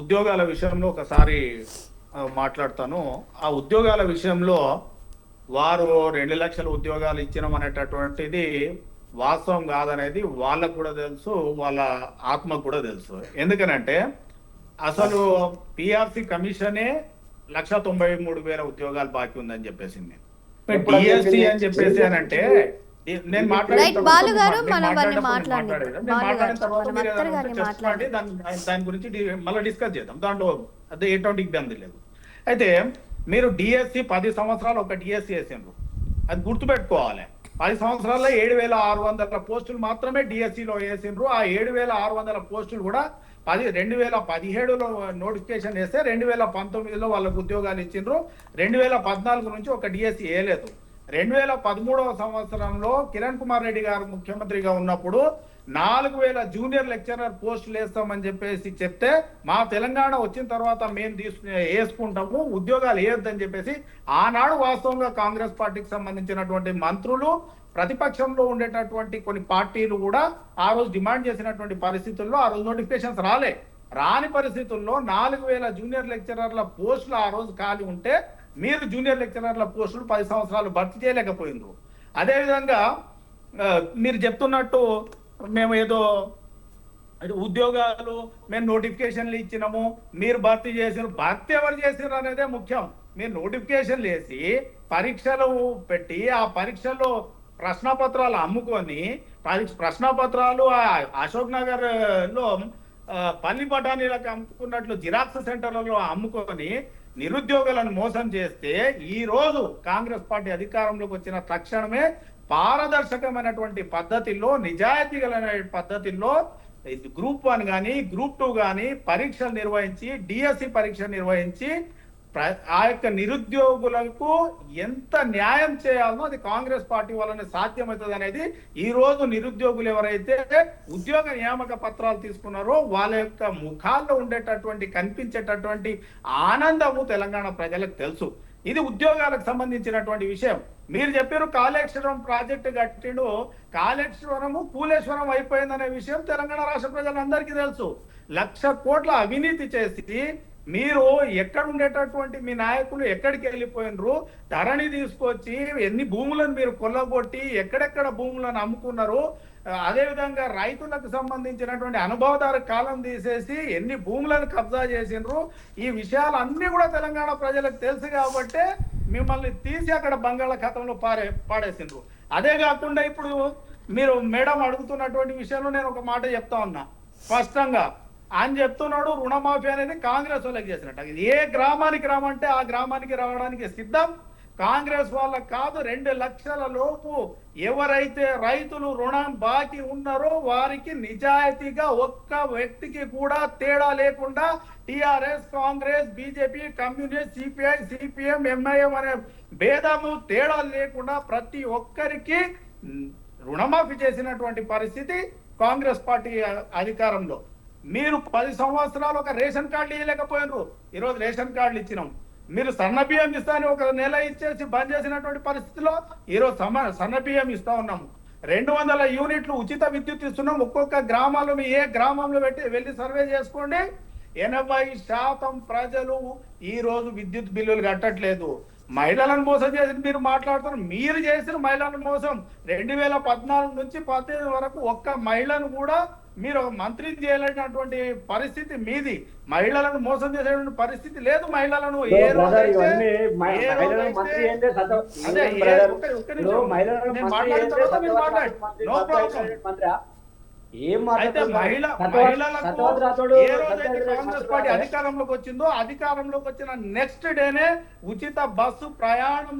ఉద్యోగాల విషయంలో ఒకసారి మాట్లాడతాను. ఆ ఉద్యోగాల విషయంలో వారు 2 లక్షల ఉద్యోగాలు ఇచ్చినాం అనేటటువంటిది వాస్తవం కాదనేది వాళ్ళకు కూడా తెలుసు, వాళ్ళ ఆత్మకు కూడా తెలుసు. ఎందుకనంటే అసలు పిఆర్సి కమిషనే 1,93,000 ఉద్యోగాలు బాకీ ఉందని చెప్పేసింది. డిఎస్సి అని చెప్పేసి అని అంటే నేను దాని గురించి మళ్ళీ డిస్కస్ చేద్దాం, దాంట్లో అదే ఎటువంటి ఇబ్బంది లేదు. అయితే మీరు డిఎస్సి 10 సంవత్సరాలు ఒక డిఎస్సి వేసిండ్రు, అది గుర్తుపెట్టుకోవాలి. 10 సంవత్సరాల్లో 7,600 పోస్టులు మాత్రమే డిఎస్సిలో వేసిండ్రు. ఆ 7,600 పోస్టులు కూడా 2017లో నోటిఫికేషన్ వేస్తే 2019లో వాళ్ళకు ఉద్యోగాలు ఇచ్చిండ్రు. 2014 నుంచి ఒక డిఎస్సి వేయలేదు. 2013వ సంవత్సరంలో కిరణ్ కుమార్ రెడ్డి గారు ముఖ్యమంత్రిగా ఉన్నప్పుడు 4,000 జూనియర్ లెక్చరర్ పోస్టులు వేస్తామని చెప్పేసి చెప్తే మా తెలంగాణ వచ్చిన తర్వాత మేము వేసుకుంటాము, ఉద్యోగాలు వేయొద్దని చెప్పేసి ఆనాడు వాస్తవంగా కాంగ్రెస్ పార్టీకి సంబంధించినటువంటి మంత్రులు, ప్రతిపక్షంలో ఉండేటటువంటి కొన్ని పార్టీలు కూడా ఆ రోజు డిమాండ్ చేసినటువంటి పరిస్థితుల్లో ఆ రోజు నోటిఫికేషన్స్ రాలే. రాని పరిస్థితుల్లో 4000 జూనియర్ లెక్చరర్ల పోస్టులు ఆ రోజు ఖాళీ ఉంటే మీరు జూనియర్ లెక్చరర్ల పోస్టులు 10 సంవత్సరాలు భర్తీ చేయలేకపోయినారు. అదేవిధంగా మీరు చెప్తున్నట్టు మేము ఏదో ఉద్యోగాలు మేము నోటిఫికేషన్లు ఇచ్చినాము, మీరు భర్తీ చేసినారు. భర్తీ ఎవరు చేసినారు అనేదే ముఖ్యం. మీరు నోటిఫికేషన్లు వేసి పరీక్షలు పెట్టి ఆ పరీక్షల్లో ప్రశ్నపత్రాలు అమ్ముకొని ప్రశ్నపత్రాలు అశోక్ నగర్ లో పల్లి బఠానీలకు అమ్ముకున్నట్లు జిరాక్స్ సెంటర్లలో అమ్ముకొని నిరుద్యోగులను మోసం చేస్తే ఈ రోజు కాంగ్రెస్ పార్టీ అధికారంలోకి వచ్చిన తక్షణమే పారదర్శకమైనటువంటి పద్ధతిలో, నిజాయితీ గల పద్ధతిలో గ్రూప్ 1 కానీ గ్రూప్ 2 కానీ పరీక్షలు నిర్వహించి డిఎస్సి పరీక్ష నిర్వహించి ఆ యొక్క నిరుద్యోగులకు ఎంత న్యాయం చేయాలనో అది కాంగ్రెస్ పార్టీ వల్లనే సాధ్యమవుతుంది అనేది ఈ రోజు నిరుద్యోగులు ఎవరైతే ఉద్యోగ నియామక పత్రాలు తీసుకున్నారో వాళ్ళ యొక్క ముఖాల్లో ఉండేటటువంటి కనిపించేటటువంటి ఆనందము తెలంగాణ ప్రజలకు తెలుసు. ఇది ఉద్యోగాలకు సంబంధించినటువంటి విషయం. మీరు చెప్పారు కాళేశ్వరం ప్రాజెక్టు కట్టిండు, కాళేశ్వరము పూలేశ్వరం అయిపోయిందనే విషయం తెలంగాణ రాష్ట్ర ప్రజలందరికీ తెలుసు. 1,00,000 కోట్ల అవినీతి చేసి మీరు ఎక్కడ ఉండేటటువంటి మీ నాయకులు ఎక్కడికి వెళ్ళిపోయినరు, ధరణి తీసుకొచ్చి ఎన్ని భూములను మీరు కొల్లగొట్టి ఎక్కడెక్కడ భూములను అమ్ముకున్నారు, అదేవిధంగా రైతులకు సంబంధించినటువంటి అనుభవదారు కాలం తీసేసి ఎన్ని భూములను కబ్జా చేసినారు, ఈ విషయాలన్నీ కూడా తెలంగాణ ప్రజలకు తెలుసు కాబట్టి మిమ్మల్ని తీసి అక్కడ బంగాళాఖాతంలో పాడేసిండ్రు. అదే కాకుండా ఇప్పుడు మీరు మేడం అడుగుతున్నటువంటి విషయంలో నేను ఒక మాట చెప్తా ఉన్నా స్పష్టంగా. ఆయన చెప్తున్నాడు రుణమాఫీ అనేది కాంగ్రెస్ వాళ్ళకి చేసినట్టు. ఏ గ్రామానికి రామంటే ఆ గ్రామానికి రావడానికి సిద్ధం. కాంగ్రెస్ వాళ్ళకి కాదు, 2 లక్షల లోపు ఎవరైతే రైతులు రుణం బాకీ ఉన్నారో వారికి నిజాయితీగా ఒక్క వ్యక్తికి కూడా తేడా లేకుండా TRS, Congress, BJP, communist, CPI, CPM, MIM అనే భేదము తేడా లేకుండా ప్రతి ఒక్కరికి రుణమాఫీ చేసినటువంటి పరిస్థితి కాంగ్రెస్ పార్టీ అధికారంలో. మీరు 10 సంవత్సరాలు ఒక రేషన్ కార్డు ఇవ్వలేకపోయినారు, ఈరోజు రేషన్ కార్డులు ఇచ్చినాం. మీరు సన్న బియ్యం ఇస్తాని ఒక నెల ఇచ్చేసి బంద్ చేసినటువంటి పరిస్థితిలో ఈరోజు సన్న బియ్యం ఇస్తా ఉన్నాము. 200 యూనిట్లు ఉచిత విద్యుత్ ఇస్తున్నాం. ఒక్కొక్క గ్రామాల్లో మీ ఏ గ్రామంలో వెళ్ళి సర్వే చేసుకోండి, 80% ప్రజలు ఈ రోజు విద్యుత్ బిల్లులు కట్టట్లేదు. మహిళలను మోసం చేసి మీరు మాట్లాడుతున్నారు. మీరు చేసిన మహిళలను మోసం 2014 నుంచి 2018 వరకు ఒక్క మహిళను కూడా మీరు మంత్రిని చేయలేనటువంటి పరిస్థితి మీది. మహిళలను మోసం చేసేటువంటి పరిస్థితి లేదు. మహిళలను అధికారంలోకి వచ్చిందో అధికారంలోకి వచ్చిన నెక్స్ట్ డేనే ఉచిత బస్సు ప్రయాణం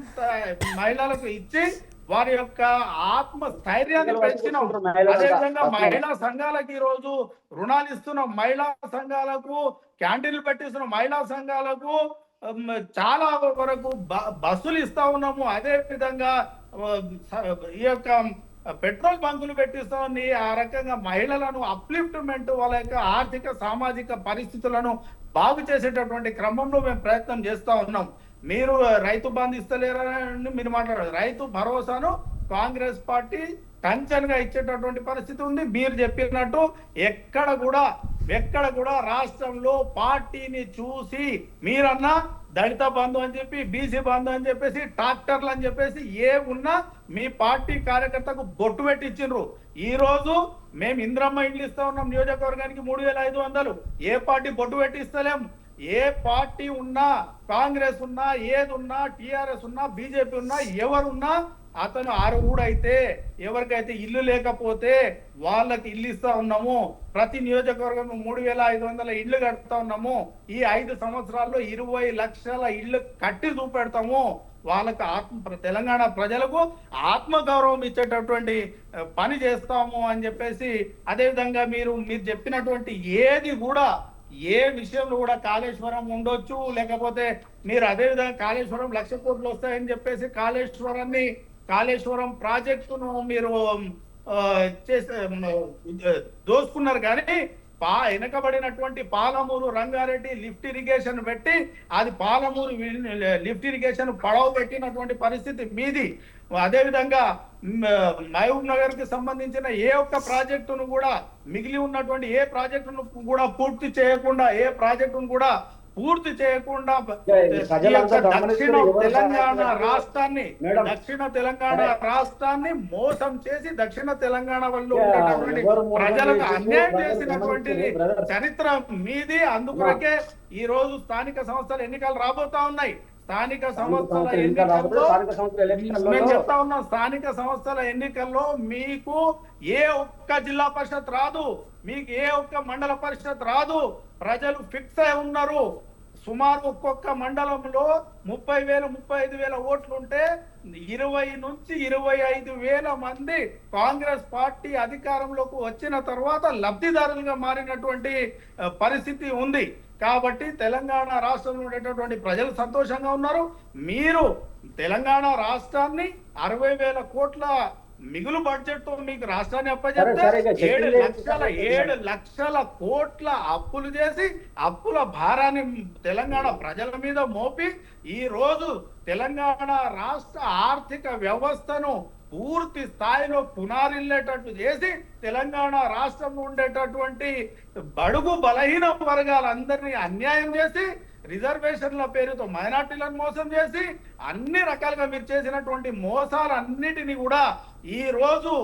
మహిళలకు ఇచ్చి వారి యొక్క ఆత్మ స్థైర్యాన్ని పెంచినాం. అదేవిధంగా మహిళా సంఘాలకు ఈ రోజు రుణాలు ఇస్తున్నాం, మహిళా సంఘాలకు క్యాంటీన్లు పెట్టిస్తున్నాం, మహిళా సంఘాలకు చాలా వరకు బస్సులు ఇస్తా ఉన్నాము. అదే విధంగా ఈ యొక్క పెట్రోల్ బంకులు పెట్టిస్తామని ఆ రకంగా మహిళలను అప్లిఫ్ట్మెంట్, వాళ్ళ యొక్క ఆర్థిక సామాజిక పరిస్థితులను బాగు చేసేటటువంటి క్రమంలో మేము ప్రయత్నం చేస్తా ఉన్నాం. మీరు రైతు బంధు ఇస్తలేరని మీరు మాట్లాడారు. రైతు భరోసాను కాంగ్రెస్ పార్టీ టంచన్గా ఇచ్చేటటువంటి పరిస్థితి ఉంది. మీరు చెప్పినట్టు ఎక్కడ కూడా రాష్ట్రంలో పార్టీని చూసి మీరన్నా దళిత బంధు అని చెప్పి, బీసీ బంధు అని చెప్పేసి, ట్రాక్టర్లు అని చెప్పేసి ఏ ఉన్నా మీ పార్టీ కార్యకర్తకు బొట్టు పెట్టి ఇచ్చిండ్రు. ఈ రోజు మేము ఇంద్రమ్మ ఇండ్లు ఇస్తా ఉన్నాం నియోజకవర్గానికి 3500. ఏ పార్టీ బొట్టు పెట్టి ఇస్తలేం. ఏ పార్టీ ఉన్నా, కాంగ్రెస్ ఉన్నా, ఏది ఉన్నా, టిఆర్ఎస్ ఉన్నా, బీజేపీ ఉన్నా, ఎవరున్నా అతను అర్హుడైతే ఎవరికైతే ఇల్లు లేకపోతే వాళ్ళకి ఇల్లు ఇస్తా ఉన్నాము. ప్రతి నియోజకవర్గం 3500 ఇళ్లు కడతా ఉన్నాము. ఈ 5 సంవత్సరాల్లో 20 లక్షల ఇళ్లు కట్టి చూపెడతాము. వాళ్ళకు తెలంగాణ ప్రజలకు ఆత్మగౌరవం ఇచ్చేటటువంటి పని చేస్తాము అని చెప్పేసి, అదేవిధంగా మీరు చెప్పినటువంటి ఏది కూడా ఏ విషయంలో కూడా కాళేశ్వరం ఉండొచ్చు, లేకపోతే మీరు అదేవిధంగా కాళేశ్వరం 1,00,000 కోట్లు వస్తాయని చెప్పేసి కాళేశ్వరం ప్రాజెక్టును మీరు దోసుకున్నారు. కానీ వెనకబడినటువంటి పాలమూరు రంగారెడ్డి లిఫ్ట్ ఇరిగేషన్ పెట్టి అది పాలమూరు లిఫ్ట్ ఇరిగేషన్ పడవ పెట్టినటువంటి పరిస్థితి మీది. అదేవిధంగా మహబూబ్ నగర్ కి సంబంధించిన ఏ ఒక్క ప్రాజెక్టును కూడా, మిగిలి ఉన్నటువంటి ఏ ప్రాజెక్టును కూడా పూర్తి చేయకుండా దక్షిణ తెలంగాణ రాష్ట్రాన్ని మోసం చేసి దక్షిణ తెలంగాణ వల్ల ఉండేటటువంటి ప్రజలకు అన్యాయం చేసినటువంటి చరిత్ర మీది. అందుకొరకే ఈ రోజు స్థానిక సంస్థల ఎన్నికలు రాబోతా ఉన్నాయి. స్థానిక సంస్థల ఎన్నికల్లో మేము చెప్తా ఉన్నాం, స్థానిక సంస్థల ఎన్నికల్లో మీకు ఏ ఒక్క జిల్లా పరిషత్ రాదు, మీకు ఏ ఒక్క మండల పరిషత్ రాదు. ప్రజలు ఫిక్స్ అయి ఉన్నారు. సుమారు ఒక్కొక్క మండలంలో 30,000 35,000 ఓట్లుంటే 20 నుంచి 25,000 మంది కాంగ్రెస్ పార్టీ అధికారంలోకి వచ్చిన తర్వాత లబ్ధిదారులుగా మారినటువంటి పరిస్థితి ఉంది. కాబట్టి తెలంగాణ రాష్ట్రంలో ఉండేటటువంటి ప్రజలు సంతోషంగా ఉన్నారు. మీరు తెలంగాణ రాష్ట్రాన్ని 60,000 కోట్ల మిగులు బడ్జెట్ తో మీకు రాష్ట్రాన్ని అప్పచెప్తే 7 లక్షల కోట్ల అప్పులు చేసి అప్పుల భారాన్ని తెలంగాణ ప్రజల మీద మోపి ఈ రోజు తెలంగాణ రాష్ట్ర ఆర్థిక వ్యవస్థను పూర్తి స్థాయిలో పునారిల్లేటట్టు చేసి తెలంగాణ రాష్ట్రంలో ఉండేటటువంటి బడుగు బలహీన వర్గాలందరినీ అన్యాయం చేసి రిజర్వేషన్ల పేరుతో మైనార్టీలను మోసం చేసి అన్ని రకాలుగా మీరు చేసినటువంటి మోసాలన్నిటినీ కూడా ఈ రోజు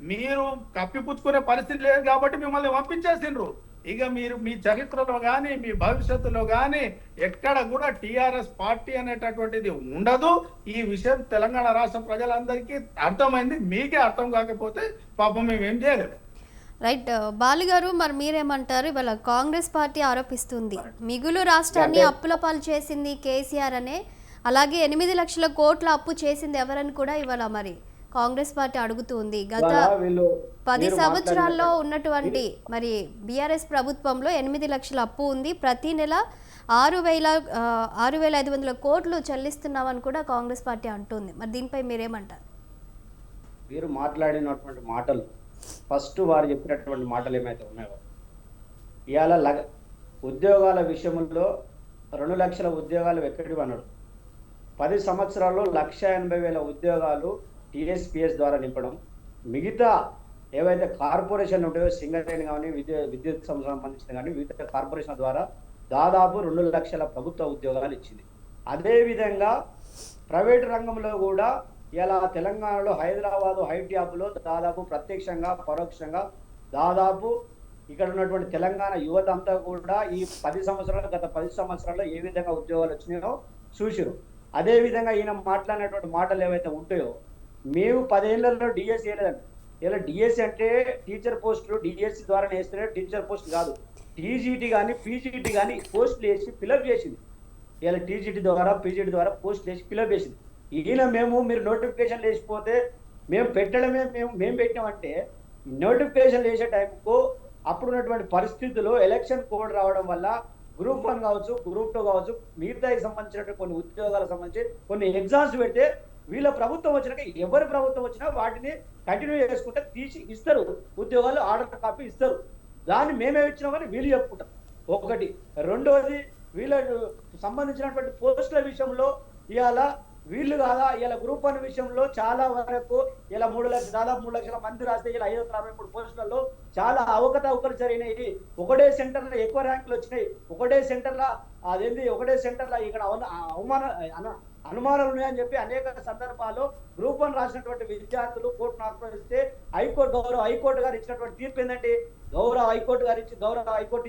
మీరు కప్పిపుచ్చుకునే పరిస్థితి లేదు కాబట్టి మిమ్మల్ని పంపించేసిండ్రు. ఇక మీరు మీ చరిత్రలో కానీ మీ భవిష్యత్తులో కానీ ఎక్కడ కూడా టిఆర్ఎస్ పార్టీ అనేటటువంటిది ఉండదు. ఈ విషయం తెలంగాణ రాష్ట్ర ప్రజలందరికీ అర్థమైంది. మీకే అర్థం కాకపోతే పాపం మేమేం చేయలేము. రైట్ బాలు గారు, మరి మీరేమంటారు? ఇవాళ కాంగ్రెస్ పార్టీ ఆరోపిస్తుంది మిగులు రాష్ట్రాన్ని అప్పుల పాలు చేసింది కేసీఆర్ అనే, అలాగే 8 లక్షల కోట్ల అప్పు చేసింది ఎవరని కూడా ఇవాళ మరి కాంగ్రెస్ పార్టీ అడుగుతుంది. గత 10 సంవత్సరాల్లో ఉన్నటువంటి మరి బీఆర్ఎస్ ప్రభుత్వంలో 8 లక్షల అప్పు ఉంది. ప్రతి నెల 6,500 కోట్లు చెల్లిస్తున్నామని కూడా కాంగ్రెస్ పార్టీ అంటుంది. మరి దీనిపై మీరేమంటారు? మీరు మాట్లాడినటువంటి మాటలు, ఫస్ట్ వారు చెప్పినటువంటి మాటలు ఏమైతే ఉన్నాయో, ఇవాళ ఉద్యోగాల విషయంలో 2 లక్షల ఉద్యోగాలు ఎక్కడివి అన్నాడు. 10 సంవత్సరాల్లో 1,80,000 ఉద్యోగాలు టీఎస్పీఎస్ ద్వారా నింపడం, మిగతా ఏవైతే కార్పొరేషన్ ఉంటాయో సింగరేణి కానీ విద్యుత్ సంబంధించిన కానీ వివిధ కార్పొరేషన్ ద్వారా దాదాపు 2 లక్షల ప్రభుత్వ ఉద్యోగాలు ఇచ్చింది. అదేవిధంగా ప్రైవేటు రంగంలో కూడా ఇలా తెలంగాణలో హైదరాబాదు ఐటీ హబ్లో దాదాపు ప్రత్యక్షంగా పరోక్షంగా దాదాపు ఇక్కడ ఉన్నటువంటి తెలంగాణ యువత అంతా కూడా ఈ 10 సంవత్సరాలు గత 10 సంవత్సరాల్లో ఏ విధంగా ఉద్యోగాలు వచ్చినాయో చూసిరు. అదేవిధంగా ఈయన మాట్లాడినటువంటి మాటలు ఏవైతే ఉంటాయో, మేము 10 ఏళ్లలో డిఎస్సి వేయలేదండి. ఇలా డిఎస్సి అంటే టీచర్ పోస్టులు డిఎస్సి ద్వారా వేస్తేనే టీచర్ పోస్ట్ కాదు, టీజీటీ కానీ పీజీటీ కానీ పోస్టులు వేసి ఫిలప్ చేసింది. ఇలా టీజీటీ ద్వారా పీజీటీ ద్వారా పోస్టులు వేసి ఫిలప్ చేసింది. ఈయన మీరు నోటిఫికేషన్ వేసిపోతే మేము పెట్టడమే మేము పెట్టామంటే, నోటిఫికేషన్ వేసే టైంకు అప్పుడున్నటువంటి పరిస్థితుల్లో ఎలక్షన్ కోడ్ రావడం వల్ల గ్రూప్ 1 కావచ్చు, గ్రూప్ 2 కావచ్చు, మిగతాకి సంబంధించినటువంటి కొన్ని ఉద్యోగాలకు సంబంధించి కొన్ని ఎగ్జామ్స్ పెడితే వీళ్ళ ప్రభుత్వం వచ్చినాక ఎవరి ప్రభుత్వం వచ్చినా వాటిని కంటిన్యూ చేసుకుంటే తీసి ఇస్తారు, ఉద్యోగాలు ఆర్డర్ కాపీ ఇస్తారు. దాన్ని మేమే ఇచ్చినామని వీళ్ళు చెప్పుకుంటారు. ఒకటి. రెండోది, వీళ్ళకు సంబంధించినటువంటి పోస్టుల విషయంలో ఇవాళ వీళ్ళు కాదా, ఇలా గ్రూప్ 1 విషయంలో చాలా వరకు ఇలా దాదాపు 3 లక్షల మంది రాస్తే ఇలా 543 పోస్టులలో చాలా అవకతవకలు జరిగినాయి. ఒకటే సెంటర్లో ఎక్కువ ర్యాంకులు వచ్చినాయి. ఒకటే సెంటర్లో ఇక్కడ అనుమానాలు ఉన్నాయని చెప్పి అనేక సందర్భాల్లో గ్రూప్ 1 రాసినటువంటి విద్యార్థులు కోర్టును ఆశ్రయిస్తే గౌరవ హైకోర్టు గారు ఇచ్చినటువంటి తీర్పు ఏంటంటే, గౌరవ హైకోర్టు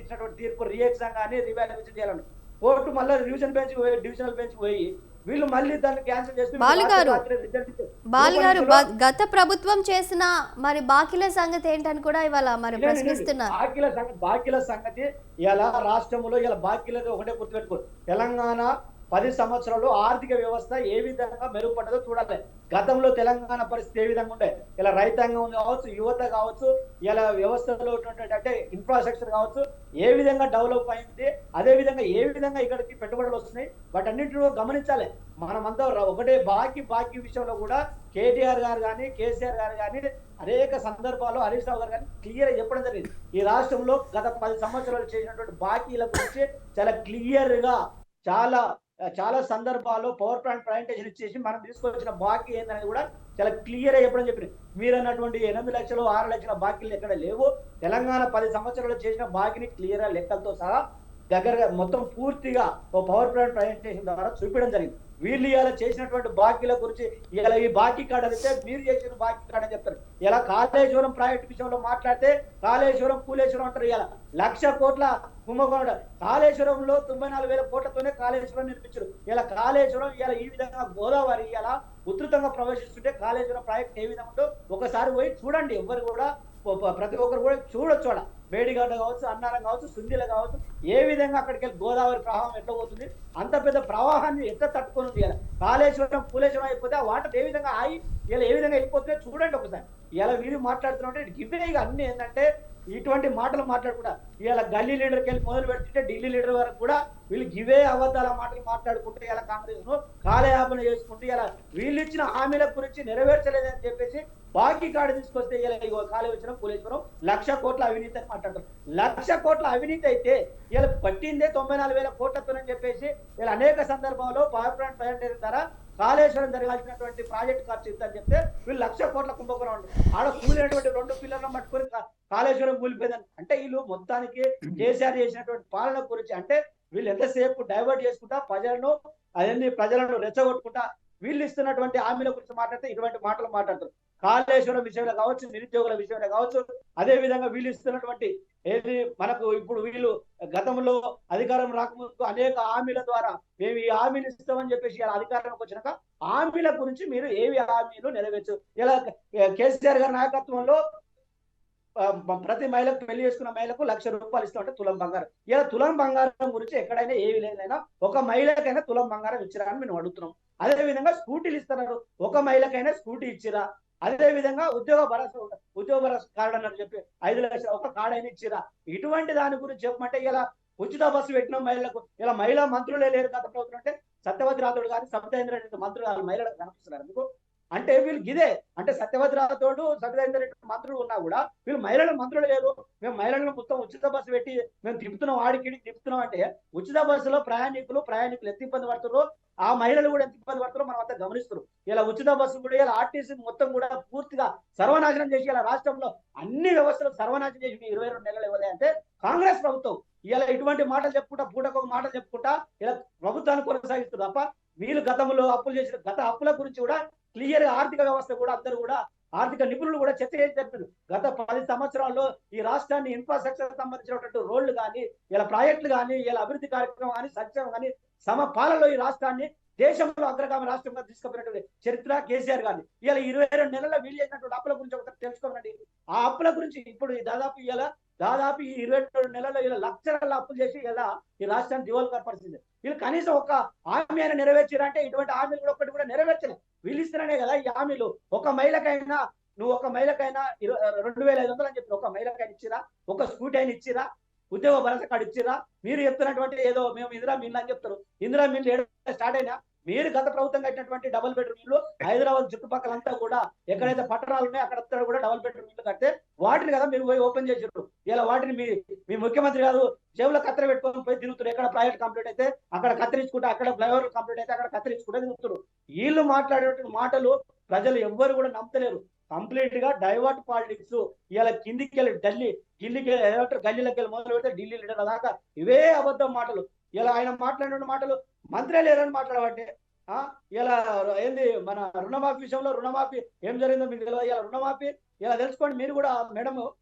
ఇచ్చినటువంటి తీర్పు రీఎగ్జామ్ కానీ రివాల్యుయేషన్ చేయాలని కోర్టు మళ్ళీ డివిజనల్ బెంచ్ పోయి వీళ్ళు మళ్ళీ దాన్ని క్యాన్సిల్ చేసి బాలుగారు గత ప్రభుత్వం చేసిన మరి బాకీల సంగతి ఏంటని కూడా ఇవాళ మరి ప్రశ్నిస్తున్నారు. బాకీల సంగతి ఇలా రాష్ట్రంలో ఇలా బాకీలది ఒకటే గుర్తుపెట్టుకో. తెలంగాణ 10 సంవత్సరాల్లో ఆర్థిక వ్యవస్థ ఏ విధంగా మెరుగుపడ్డదో చూడాలి. గతంలో తెలంగాణ పరిస్థితి ఏ విధంగా ఉండే, ఇలా రైతాంగం కావచ్చు, యువత కావచ్చు, ఇలా వ్యవస్థలో అంటే ఇన్ఫ్రాస్ట్రక్చర్ కావచ్చు, ఏ విధంగా డెవలప్ అయింది, అదే విధంగా ఏ విధంగా ఇక్కడికి పెట్టుబడులు వస్తున్నాయి, వాటన్నింటిలో గమనించాలి. మనమంతా ఒకటే బాకీ విషయంలో కూడా కేటీఆర్ గారు కానీ, కేసీఆర్ గారు కానీ అనేక సందర్భాల్లో హరీష్ రావు గారు కానీ క్లియర్ చెప్పడం జరిగింది. ఈ రాష్ట్రంలో గత 10 సంవత్సరాలు చేసినటువంటి బాకీల గురించి చాలా క్లియర్ గా చాలా సందర్భాల్లో పవర్ ప్లాంట్ ప్రజెంటేషన్ ఇచ్చేసి మనం తీసుకొచ్చిన బాకీ ఏందనేది కూడా చాలా క్లియర్ గా చెప్పడం చెప్పింది. మీరు అన్నటువంటి 8 లక్షలు 6 లక్షల బాకీలు ఎక్కడ లేవు. తెలంగాణ 10 సంవత్సరాలు చేసిన బాకీని క్లియర్ గా లెక్కలతో సహా దగ్గరగా మొత్తం పూర్తిగా ఓ పవర్ ప్లాంట్ ప్రజెంటేషన్ ద్వారా చూపించడం జరిగింది. వీళ్ళు ఇలా చేసినటువంటి బాకీల గురించి ఇలా ఈ బాకీ కార్డు అయితే మీరు చేసిన బాకీ కార్డు అని చెప్తారు. ఇలా కాళేశ్వరం ప్రాజెక్టు విషయంలో మాట్లాడితే కాళేశ్వరం కూలేశ్వరం అంటారు. ఇలా 1,00,000 కోట్ల కుంభకోణం. కాళేశ్వరంలో 94,000 కోట్లతోనే కాళేశ్వరం నిర్మించారు. ఇలా కాళేశ్వరం ఇలా ఈ విధంగా గోదావరి ఇలా ఉధృతంగా ప్రవేశిస్తుంటే కాళేశ్వరం ప్రాజెక్ట్ ఏ విధంగా ఉందో ఒకసారి పోయి చూడండి. ఎవరు కూడా ప్రతి ఒక్కరు కూడా చూడొచ్చు. మేడిగడ్డ కావచ్చు, అన్నారం కావచ్చు, సుందిల కావచ్చు, ఏ విధంగా అక్కడికి వెళ్ళి గోదావరి ప్రవాహం ఎట్లా పోతుంది, అంత పెద్ద ప్రవాహాన్ని ఎట్లా తట్టుకొని ఉంది. ఇలా కాళేశ్వరం కూలేశ్వరం అయిపోతే ఆ వాటర్ ఏ విధంగా ఇలా ఏ విధంగా వెళ్ళిపోతుందో చూడండి ఒకసారి. ఇలా వీళ్ళు మాట్లాడుతుంటే ఇవే ఇక అన్ని ఏంటంటే ఇటువంటి మాటలు మాట్లాడకుండా ఇలా గల్లీ లీడర్కి వెళ్ళి మొదలు పెడుతుంటే ఢిల్లీ లీడర్ వరకు కూడా వీళ్ళు ఇవే అబద్ధాల మాటలు మాట్లాడుకుంటే ఇలా కాంగ్రెస్ ను కాలయాపన చేసుకుంటూ ఇలా వీళ్ళు ఇచ్చిన హామీల గురించి నెరవేర్చలేదని చెప్పేసి బాకీ కార్డు తీసుకొస్తే ఇలా కాళేశ్వరం కూలేశ్వరం 1,00,000 కోట్ల అవినీతి అని మాట్లాడతారు. 1,00,000 కోట్ల అవినీతి అయితే ఇలా పట్టిందే 94,000 కోట్లతోనని చెప్పేసి ఇలా అనేక సందర్భాల్లో పవర్ ప్లాంట్ ప్రజెంటేషన్ ద్వారా కాళేశ్వరం జరగాల్సినటువంటి ప్రాజెక్ట్ ఖర్చు ఇద్దని చెప్తే వీళ్ళు 1,00,000 కోట్ల కుంభకోణం ఉంది. ఆడ కూలినటువంటి 2 పిల్లలను పట్టుకొని కాళేశ్వరం కూలిపోయిందని అంటే వీళ్ళు మొత్తానికి కేసీఆర్ చేసినటువంటి పాలన గురించి అంటే వీళ్ళు ఎంతసేపు డైవర్ట్ చేసుకుంటా ప్రజలను రెచ్చగొట్టుకుంటా వీళ్ళు ఇస్తున్నటువంటి హామీల గురించి మాట్లాడితే ఇటువంటి మాటలు మాట్లాడతారు. కాళేశ్వరం విషయంలో కావచ్చు, నిరుద్యోగుల విషయంలో కావచ్చు, అదే విధంగా వీళ్ళు ఇస్తున్నటువంటి ఏది మనకు ఇప్పుడు వీళ్ళు గతంలో అధికారం రాకముందు అనేక హామీల ద్వారా మేము ఈ హామీలు ఇస్తామని చెప్పేసి అధికారంలోకి వచ్చినాక హామీల గురించి మీరు ఏవి హామీలు నెరవేర్చు. ఇలా కేసీఆర్ గారి నాయకత్వంలో ప్రతి మహిళకు పెళ్లి చేసుకున్న మహిళకు 1,00,000 రూపాయలు ఇస్తామంటే తులం బంగారం. ఇలా తులం బంగారం గురించి ఎక్కడైనా ఏవి లేదైనా ఒక మహిళకైనా తులం బంగారం ఇచ్చిరా అని మేము అడుగుతున్నాం. అదే విధంగా స్కూటీలు ఇస్తున్నారు, ఒక మహిళకైనా స్కూటీ ఇచ్చిరా. అదే విధంగా ఉద్యోగ భరోసా కార్డు అన్నారు చెప్పి 5 లక్షలు ఒక కార్డు అయినా ఇచ్చిరా. ఇటువంటి దాని గురించి చెప్పమంటే ఇలా ఉచిత బస్సు పెట్టిన మహిళలకు ఇలా మహిళా మంత్రులే లేరు గత ప్రభుత్వం అంటే సత్యవతి రాథోడ్ కానీ సబితా రెడ్డి మంత్రులు మహిళలకు కనిపిస్తున్నారు మీకు అంటే వీళ్ళు గిదే అంటే సత్యవతి రాథోడ్ సబితా రెడ్డి మంత్రులు ఉన్నా కూడా వీళ్ళు మహిళల మంత్రులు లేరు. మేము మహిళలను మొత్తం ఉచిత బస్సు పెట్టి మేము తిప్పుతున్నాం, ఆడికి తిప్పుతున్నాం అంటే ఉచిత బస్సులో ప్రయాణికులు ఎంత ఇబ్బంది పడుతారో ఆ మహిళలు కూడా ఎంత ఇబ్బంది పడతారో మనం అంతా గమనిస్తారు. ఇలా ఉచిత బస్సు కూడా ఇలా ఆర్టీసీ మొత్తం కూడా పూర్తిగా సర్వనాశనం చేసి ఇలా రాష్ట్రంలో అన్ని వ్యవస్థలు సర్వనాశనం చేసి 22 నెలలు ఇవ్వలే అంటే కాంగ్రెస్ ప్రభుత్వం. ఇలా ఇటువంటి మాటలు చెప్పుకుంటా పూటకొక మాటలు చెప్పుకుంటా ఇలా ప్రభుత్వాన్ని కొనసాగిస్తారు తప్ప వీళ్ళు గతంలో అప్పులు చేసిన గత అప్పుల గురించి కూడా క్లియర్ ఆర్థిక వ్యవస్థ కూడా అందరూ కూడా ఆర్థిక నిపుణులు కూడా చర్చ చేసి చెప్తారు. గత 10 సంవత్సరాల్లో ఈ రాష్ట్రాన్ని ఇన్ఫ్రాస్ట్రక్చర్ సంబంధించినటువంటి రోడ్లు కానీ ఇలా ప్రాజెక్టులు కానీ ఇలా అభివృద్ధి కార్యక్రమం కానీ సంక్షేమం కానీ సమపాలలో ఈ రాష్ట్రాన్ని దేశంలో అగ్రగామి రాష్ట్రంగా తీసుకుపోయినటువంటి చరిత్ర కేసీఆర్ గారిని. ఇలా 22 నెలల్లో వీళ్ళు చేసినటువంటి అప్పుల గురించి ఒకసారి తెలుసుకోనండి. ఆ అప్పుల గురించి ఇప్పుడు దాదాపు ఈ 22 నెలల్లో ఇలా లక్షల అప్పులు చేసి ఇలా ఈ రాష్ట్రాన్ని దివాళా పరిస్థితి. వీళ్ళు కనీసం ఒక హామీ అయినా నెరవేర్చారంటే ఇటువంటి హామీలు కూడా ఒక్కటి కూడా నెరవేర్చలేదు. వీళ్ళు ఇస్తున్నానే కదా ఈ హామీలు. ఒక మహిళకైనా 2,500 అని చెప్పి ఒక మహిళకైనా ఇచ్చిరా, ఒక స్కూటీ అయినా ఇచ్చిరా, ఉద్యోగ భరోసా కార్డు ఇచ్చిరా. మీరు చెప్తున్నటువంటి ఏదో మేము ఇందిరా మిల్లు అని చెప్తారు. ఇందిరా మిల్లు స్టార్ట్ అయినా మీరు గత ప్రభుత్వం కట్టినటువంటి డబుల్ బెడ్రూమ్ ఇల్లు హైదరాబాద్ చుట్టుపక్కలంతా కూడా ఎక్కడైతే పట్టణాలు ఉన్నాయో అక్కడ కూడా డబుల్ బెడ్రూమ్ ఇల్లు కడితే వాటిని కదా మీరు పోయి ఓపెన్ చేసారు. ఇలా వాటిని మీ ముఖ్యమంత్రి గారు జేబులో కత్తెర పెట్టుకొని పోయి తిరుగుతారు. ఎక్కడ ప్రాజెక్ట్ కంప్లీట్ అయితే అక్కడ కత్తిరించుకుంటే, అక్కడ ఫ్లైఓవర్ కంప్లీట్ అయితే అక్కడ కత్తిరించుకుంటే తిరుగుతారు. వీళ్ళు మాట్లాడేటువంటి మాటలు ప్రజలు ఎవ్వరు కూడా నమ్మలేరు. కంప్లీట్ గా డైవర్ట్ పాలిటిక్స్. ఇలా కిందికి వెళ్ళి గల్లీలోకి వెళ్ళి మొదలు పెడితే ఢిల్లీ లీడర్ దాకా ఇవే అబద్ధం మాటలు. ఇలా ఆయన మాట్లాడిన మాటలు మంత్రే లేరని మాట్లాడబట్టే ఇలా ఏంది మన రుణమాఫీ విషయంలో రుణమాఫీ ఏం జరిగిందో మీకు తెలియదు. ఇలా రుణమాఫీ ఇలా తెలుసుకోండి. మీరు కూడా మేడం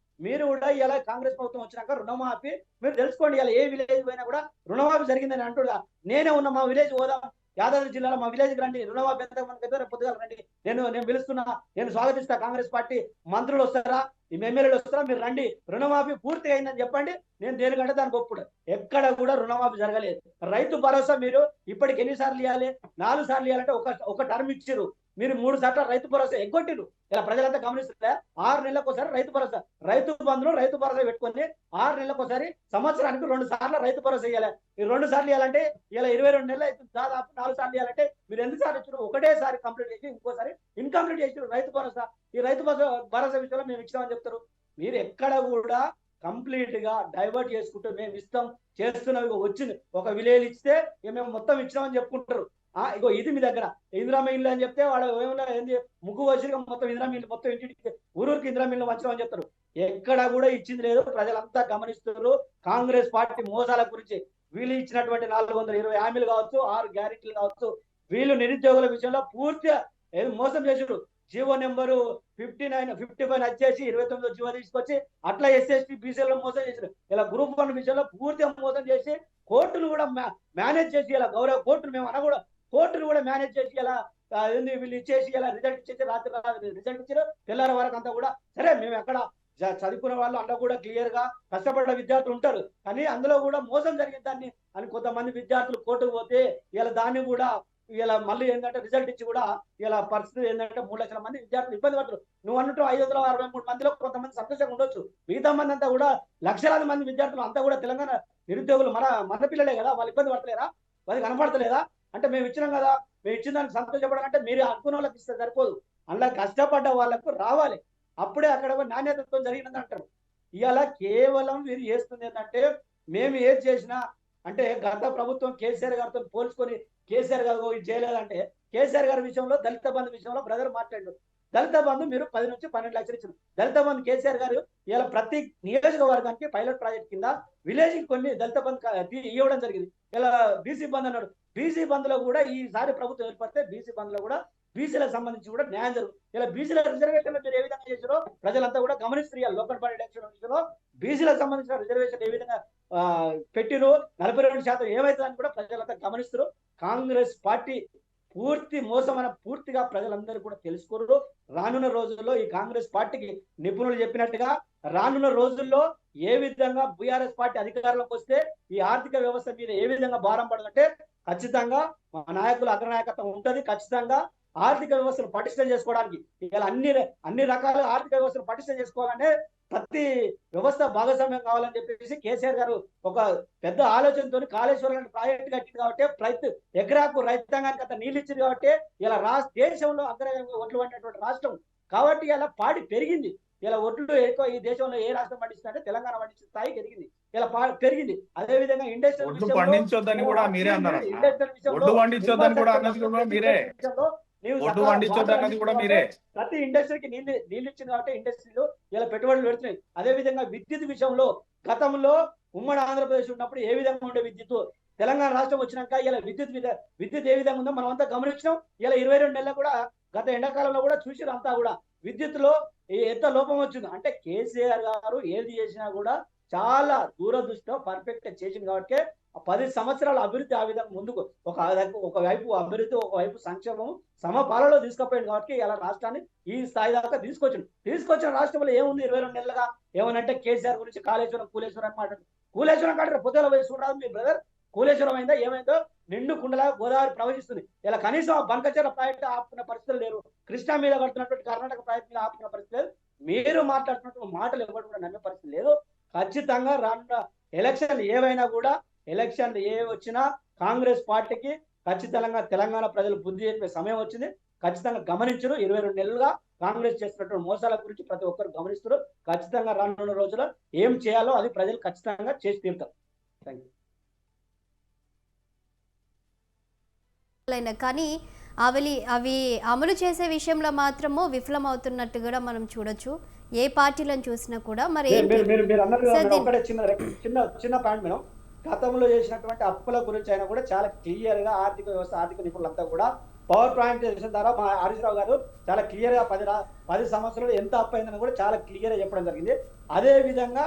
మీరు కూడా ఇలా కాంగ్రెస్ ప్రభుత్వం వచ్చినాక రుణమాఫీ మీరు తెలుసుకోండి. ఇలా ఏ విలేజ్ పోయినా కూడా రుణమాఫీ జరిగిందని అంటున్నా. నేనే ఉన్నా మా విలేజ్ పోదాం యాదాద్రి జిల్లాలో మా విలేజ్కి రండి, రుణమాఫీ ఎంత మనకైతే రేపు పొద్దుగాల రండి, నేను పిలుస్తున్నా, నేను స్వాగతిస్తా. కాంగ్రెస్ పార్టీ మంత్రులు వస్తారా, ఈ ఎమ్మెల్యేలు వస్తారా, మీరు రండి, రుణమాఫీ పూర్తి అయిందని చెప్పండి. నేను దేనికంటే దానికి ఒప్పుడు. ఎక్కడ కూడా రుణమాఫీ జరగలేదు. రైతు భరోసా మీరు ఇప్పటికి ఎన్నిసార్లు ఇవ్వాలి? 4 సార్లు ఇవ్వాలంటే ఒక టర్మ్ ఇచ్చారు. మీరు 3 సార్లు రైతు భరోసా ఎగ్గొట్టిరు. ఇలా ప్రజలంతా గమనిస్తుంటే 6 నెలలకు ఒకసారి రైతు భరోసా, రైతు బంధువులు రైతు భరోసా పెట్టుకొని 6 నెలలకు ఒకసారి సంవత్సరానికి 2 సార్లు రైతు భరోసా ఇవ్వాలి. ఈ 2 సార్లు ఇవ్వాలంటే ఇలా 22 నెలలు అవుతుంది. దాదాపు 4 సార్లు ఇవ్వాలంటే మీరు ఎన్ని సార్లు ఇచ్చారు? ఒకటేసారి కంప్లీట్ చేసి ఇంకోసారి ఇన్కంప్లీట్ చేసారు రైతు భరోసా. ఈ రైతు భరోసా విషయంలో మేము ఇచ్చామని చెప్తారు. మీరు ఎక్కడ కూడా కంప్లీట్ గా డైవర్ట్ చేసుకుంటూ మేము ఇస్తాం చేస్తున్నాం, వచ్చింది ఒక విలేజ్ ఇస్తే మేము మొత్తం ఇచ్చినామని చెప్పుకుంటారు. ఇగో ఇది మీ దగ్గర ఇందిరామ ఇల్లు అని చెప్తే వాళ్ళు ఏమన్నా ఏంది ముగ్గు వచ్చి మొత్తం ఇందిరామ ఇల్లు మొత్తం ఇంటికి ఊరూరికి ఇందిరామ ఇల్లు వచ్చామని చెప్తారు. ఎక్కడ కూడా ఇచ్చింది లేదు. ప్రజలంతా గమనిస్తున్నారు కాంగ్రెస్ పార్టీ మోసాల గురించి. వీళ్ళు ఇచ్చినటువంటి 420 హామీలు కావచ్చు, 6 గ్యారెంటీలు కావచ్చు, వీళ్ళు నిరుద్యోగుల విషయంలో పూర్తిగా మోసం చేసారు. జీవో నెంబరు 55 వచ్చేసి 29 జీవో తీసుకొచ్చి అట్లా ఎస్సీ బీసీలో మోసం చేశారు. ఇలా గ్రూప్ 1 విషయంలో పూర్తిగా మోసం చేసి కోర్టును కూడా మేనేజ్ చేసి ఇలా గౌరవ కోర్టును మేము అనకూడదు, కోర్టును కూడా మేనేజ్ చేసి ఇలా వీళ్ళు ఇచ్చేసి ఇలా రిజల్ట్ ఇచ్చేసి రాత్రి రిజల్ట్ ఇచ్చారు. తెల్లారి వరకు అంతా కూడా సరే మేము ఎక్కడ చదువుకున్న వాళ్ళు అందులో కూడా క్లియర్ గా కష్టపడ్డ విద్యార్థులు ఉంటారు, కానీ అందులో కూడా మోసం జరిగిన దాన్ని అని కొంతమంది విద్యార్థులు కోర్టుకు పోతే ఇలా దాన్ని కూడా ఇలా మళ్ళీ ఏంటంటే రిజల్ట్ ఇచ్చి కూడా ఇలా పరిస్థితి ఏంటంటే 3 లక్షల మంది విద్యార్థులు ఇబ్బంది పడతారు. నువ్వు అన్నట్టు 563 మందిలో కొంతమంది సంతోషంగా ఉండొచ్చు, మిగతా మంది అంతా కూడా లక్షలాది మంది విద్యార్థులు అంతా కూడా తెలంగాణ నిరుద్యోగులు మన పిల్లలే కదా, వాళ్ళు ఇబ్బంది పడతలేరా? వాళ్ళకి కనపడతలేదా? అంటే మేము ఇచ్చినాం కదా, మేము ఇచ్చిన దానికి సంతోషపడాలంటే మీరు అనుకున్న వాళ్ళకి ఇస్తే సరిపోదు, అలా కష్టపడ్డ వాళ్ళకు రావాలి, అప్పుడే అక్కడ నాణ్యతతో జరిగినది అంటారు. ఇవాళ కేవలం మీరు చేస్తుంది ఏంటంటే మేము ఏది చేసినా అంటే గత ప్రభుత్వం కేసీఆర్ గారితో పోల్చుకొని కేసీఆర్ గారు ఇది చేయలేదంటే, కేసీఆర్ గారి విషయంలో దళిత బంధు విషయంలో బ్రదర్ మాట్లాడు. దళిత బంధు మీరు 10 నుంచి 12 లక్షలు ఇచ్చారు. దళిత బంధు కేసీఆర్ గారు ఇలా ప్రతి నియోజకవర్గానికి పైలట్ ప్రాజెక్ట్ కింద విలేజ్ కొన్ని దళిత బంధు ఇవ్వడం జరిగింది. ఇలా బీసీ బంధు అన్నాడు. బీసీ బంధులో కూడా ఈసారి ప్రభుత్వం ఏర్పడితే బీసీ బంధులో కూడా బీసీలకు సంబంధించి కూడా న్యాయం జరుగుతుంది. ఇలా బీసీల రిజర్వేషన్లు మీరు ఏ విధంగా చేశారో ప్రజలంతా కూడా గమనిస్తారు. లోకల్ బాడీ ఎలక్షన్ విషయంలో బీసీలకు సంబంధించిన రిజర్వేషన్ ఏ విధంగా పెట్టిరు, 42% ఏమైతుందని కూడా ప్రజలంతా గమనిస్తారు. కాంగ్రెస్ పార్టీ పూర్తి మోసం అని పూర్తిగా ప్రజలందరూ కూడా తెలుసుకోరు. రానున్న రోజుల్లో ఈ కాంగ్రెస్ పార్టీకి నిపుణులు చెప్పినట్టుగా రానున్న రోజుల్లో ఏ విధంగా బీఆర్ఎస్ పార్టీ అధికారంలోకి వస్తే ఈ ఆర్థిక వ్యవస్థ మీద ఏ విధంగా భారం పడదంటే ఖచ్చితంగా మా నాయకుల అగ్రనాయకత్వం ఉంటుంది. ఖచ్చితంగా ఆర్థిక వ్యవస్థను పటిష్టం చేసుకోవడానికి ఇలా అన్ని రకాల ఆర్థిక వ్యవస్థను పటిష్టం చేసుకోవాలంటే ప్రతి వ్యవస్థ భాగస్వామ్యం కావాలని చెప్పేసి కేసీఆర్ గారు ఒక పెద్ద ఆలోచనతో కాళేశ్వరం ప్రాజెక్టు కట్టింది కాబట్టి ఎకరాకు రైతాంగానికి అంత నీళ్ళు ఇచ్చింది కాబట్టి ఇలా దేశంలో అగ్రగంగా ఒడ్లు పడినటువంటి రాష్ట్రం కాబట్టి ఇలా పాడి పెరిగింది. ఇలా ఒడ్లు ఎక్కువ ఈ దేశంలో ఏ రాష్ట్రం పండిస్తుందంటే తెలంగాణ పండించిన స్థాయి పెరిగింది, ఇలా పెరిగింది. అదే విధంగా ఇండస్ట్రియల్ పండించొద్దని కూడా మీరే అన్నారు, ఒడ్డు పండించొద్దని కూడా అన్నది కూడా మీరే, ఒడ్డు పండించొద్దన్నది కూడా మీరే. ప్రతి ఇండస్ట్రీకి నీళ్ళు ఇచ్చింది కాబట్టి ఇండస్ట్రీలు ఇలా పెట్టుబడులు పెడుతున్నాయి. అదే విధంగా విద్యుత్ విషయంలో గతంలో ఉమ్మడి ఆంధ్రప్రదేశ్ ఉన్నప్పుడు ఏ విధంగా ఉండే విద్యుత్, తెలంగాణ రాష్ట్రం వచ్చినాక ఇలా విద్యుత్ ఏ విధంగా ఉందో మనం అంతా గమనించినాం. ఇలా 22 నెలలు కూడా గత ఎండాకాలంలో కూడా చూసిరు అంతా కూడా విద్యుత్ లో ఎంత లోపం వచ్చిందో. అంటే కేసీఆర్ గారు ఏది చేసినా కూడా చాలా దూరదృష్టితో పర్ఫెక్ట్ చేసింది కాబట్టి 10 సంవత్సరాల అభివృద్ధి ఆ విధంగా ముందుకు ఒకవైపు అభివృద్ధి ఒకవైపు సంక్షేమం సమపాలలో తీసుకుపోయింది కాబట్టి ఇలా రాష్ట్రాన్ని ఈ స్థాయి దాకా తీసుకొచ్చిన రాష్ట్రంలో ఏముంది 22 నెలలుగా ఏమనంటే కేసీఆర్ గురించి కూలేశ్వరం అని మాట్లాడు. కూలేశ్వరం కాదు పొద్దుల వయసు చూడరాదు మీ బ్రదర్, కూలేశ్వరం అయిందా ఏమైందో నిండు కుండలా గోదావరి ప్రవహిస్తుంది. ఇలా కనీసం బంకచర్ల ప్రాజెక్టు ఆపుకున్న పరిస్థితులు లేరు, కృష్ణా మీద కడుతున్నటువంటి కర్ణాటక ప్రాజెక్టు మీద ఆపుకున్న పరిస్థితి లేదు. మీరు మాట్లాడుతున్నటువంటి మాటలు ఎవరు కూడా నమ్మే పరిస్థితి లేదు. ఖచ్చితంగా రానున్న ఎలక్షన్లు ఏవైనా కూడా ఎలక్షన్లు ఏ వచ్చినా కాంగ్రెస్ పార్టీకి ఖచ్చితంగా తెలంగాణ ప్రజలు బుద్ధి చెప్పే సమయం వచ్చింది. ఖచ్చితంగా గమనించరు. 22 నెలలుగా కాంగ్రెస్ చేస్తున్నటువంటి మోసాల గురించి ప్రతి ఒక్కరు గమనిస్తారు. ఖచ్చితంగా రానున్న రోజుల్లో ఏం చేయాలో అది ప్రజలు ఖచ్చితంగా చేసి తీరుతారు. Thank you. కానీ అవి అమలు చేసే విషయంలో మాత్రము విఫలమవుతున్నట్టు కూడా మనం చూడొచ్చు ఏ పార్టీలను చూసినా కూడా. మరి మీరు అన్నది ఒకటే చిన్న పాయింట్ మేడం, గతంలో చేసినటువంటి అప్పుల గురించి అయినా కూడా చాలా క్లియర్ గా ఆర్థిక వ్యవస్థ ఆర్థిక నిపుణులంతా కూడా పవర్ పాయింట్ చేసిన ద్వారా మా హరీష్ రావు గారు చాలా క్లియర్ గా 10 సంవత్సరాలు ఎంత అప్పు అయిందని కూడా చాలా క్లియర్ గా చెప్పడం జరిగింది. అదే విధంగా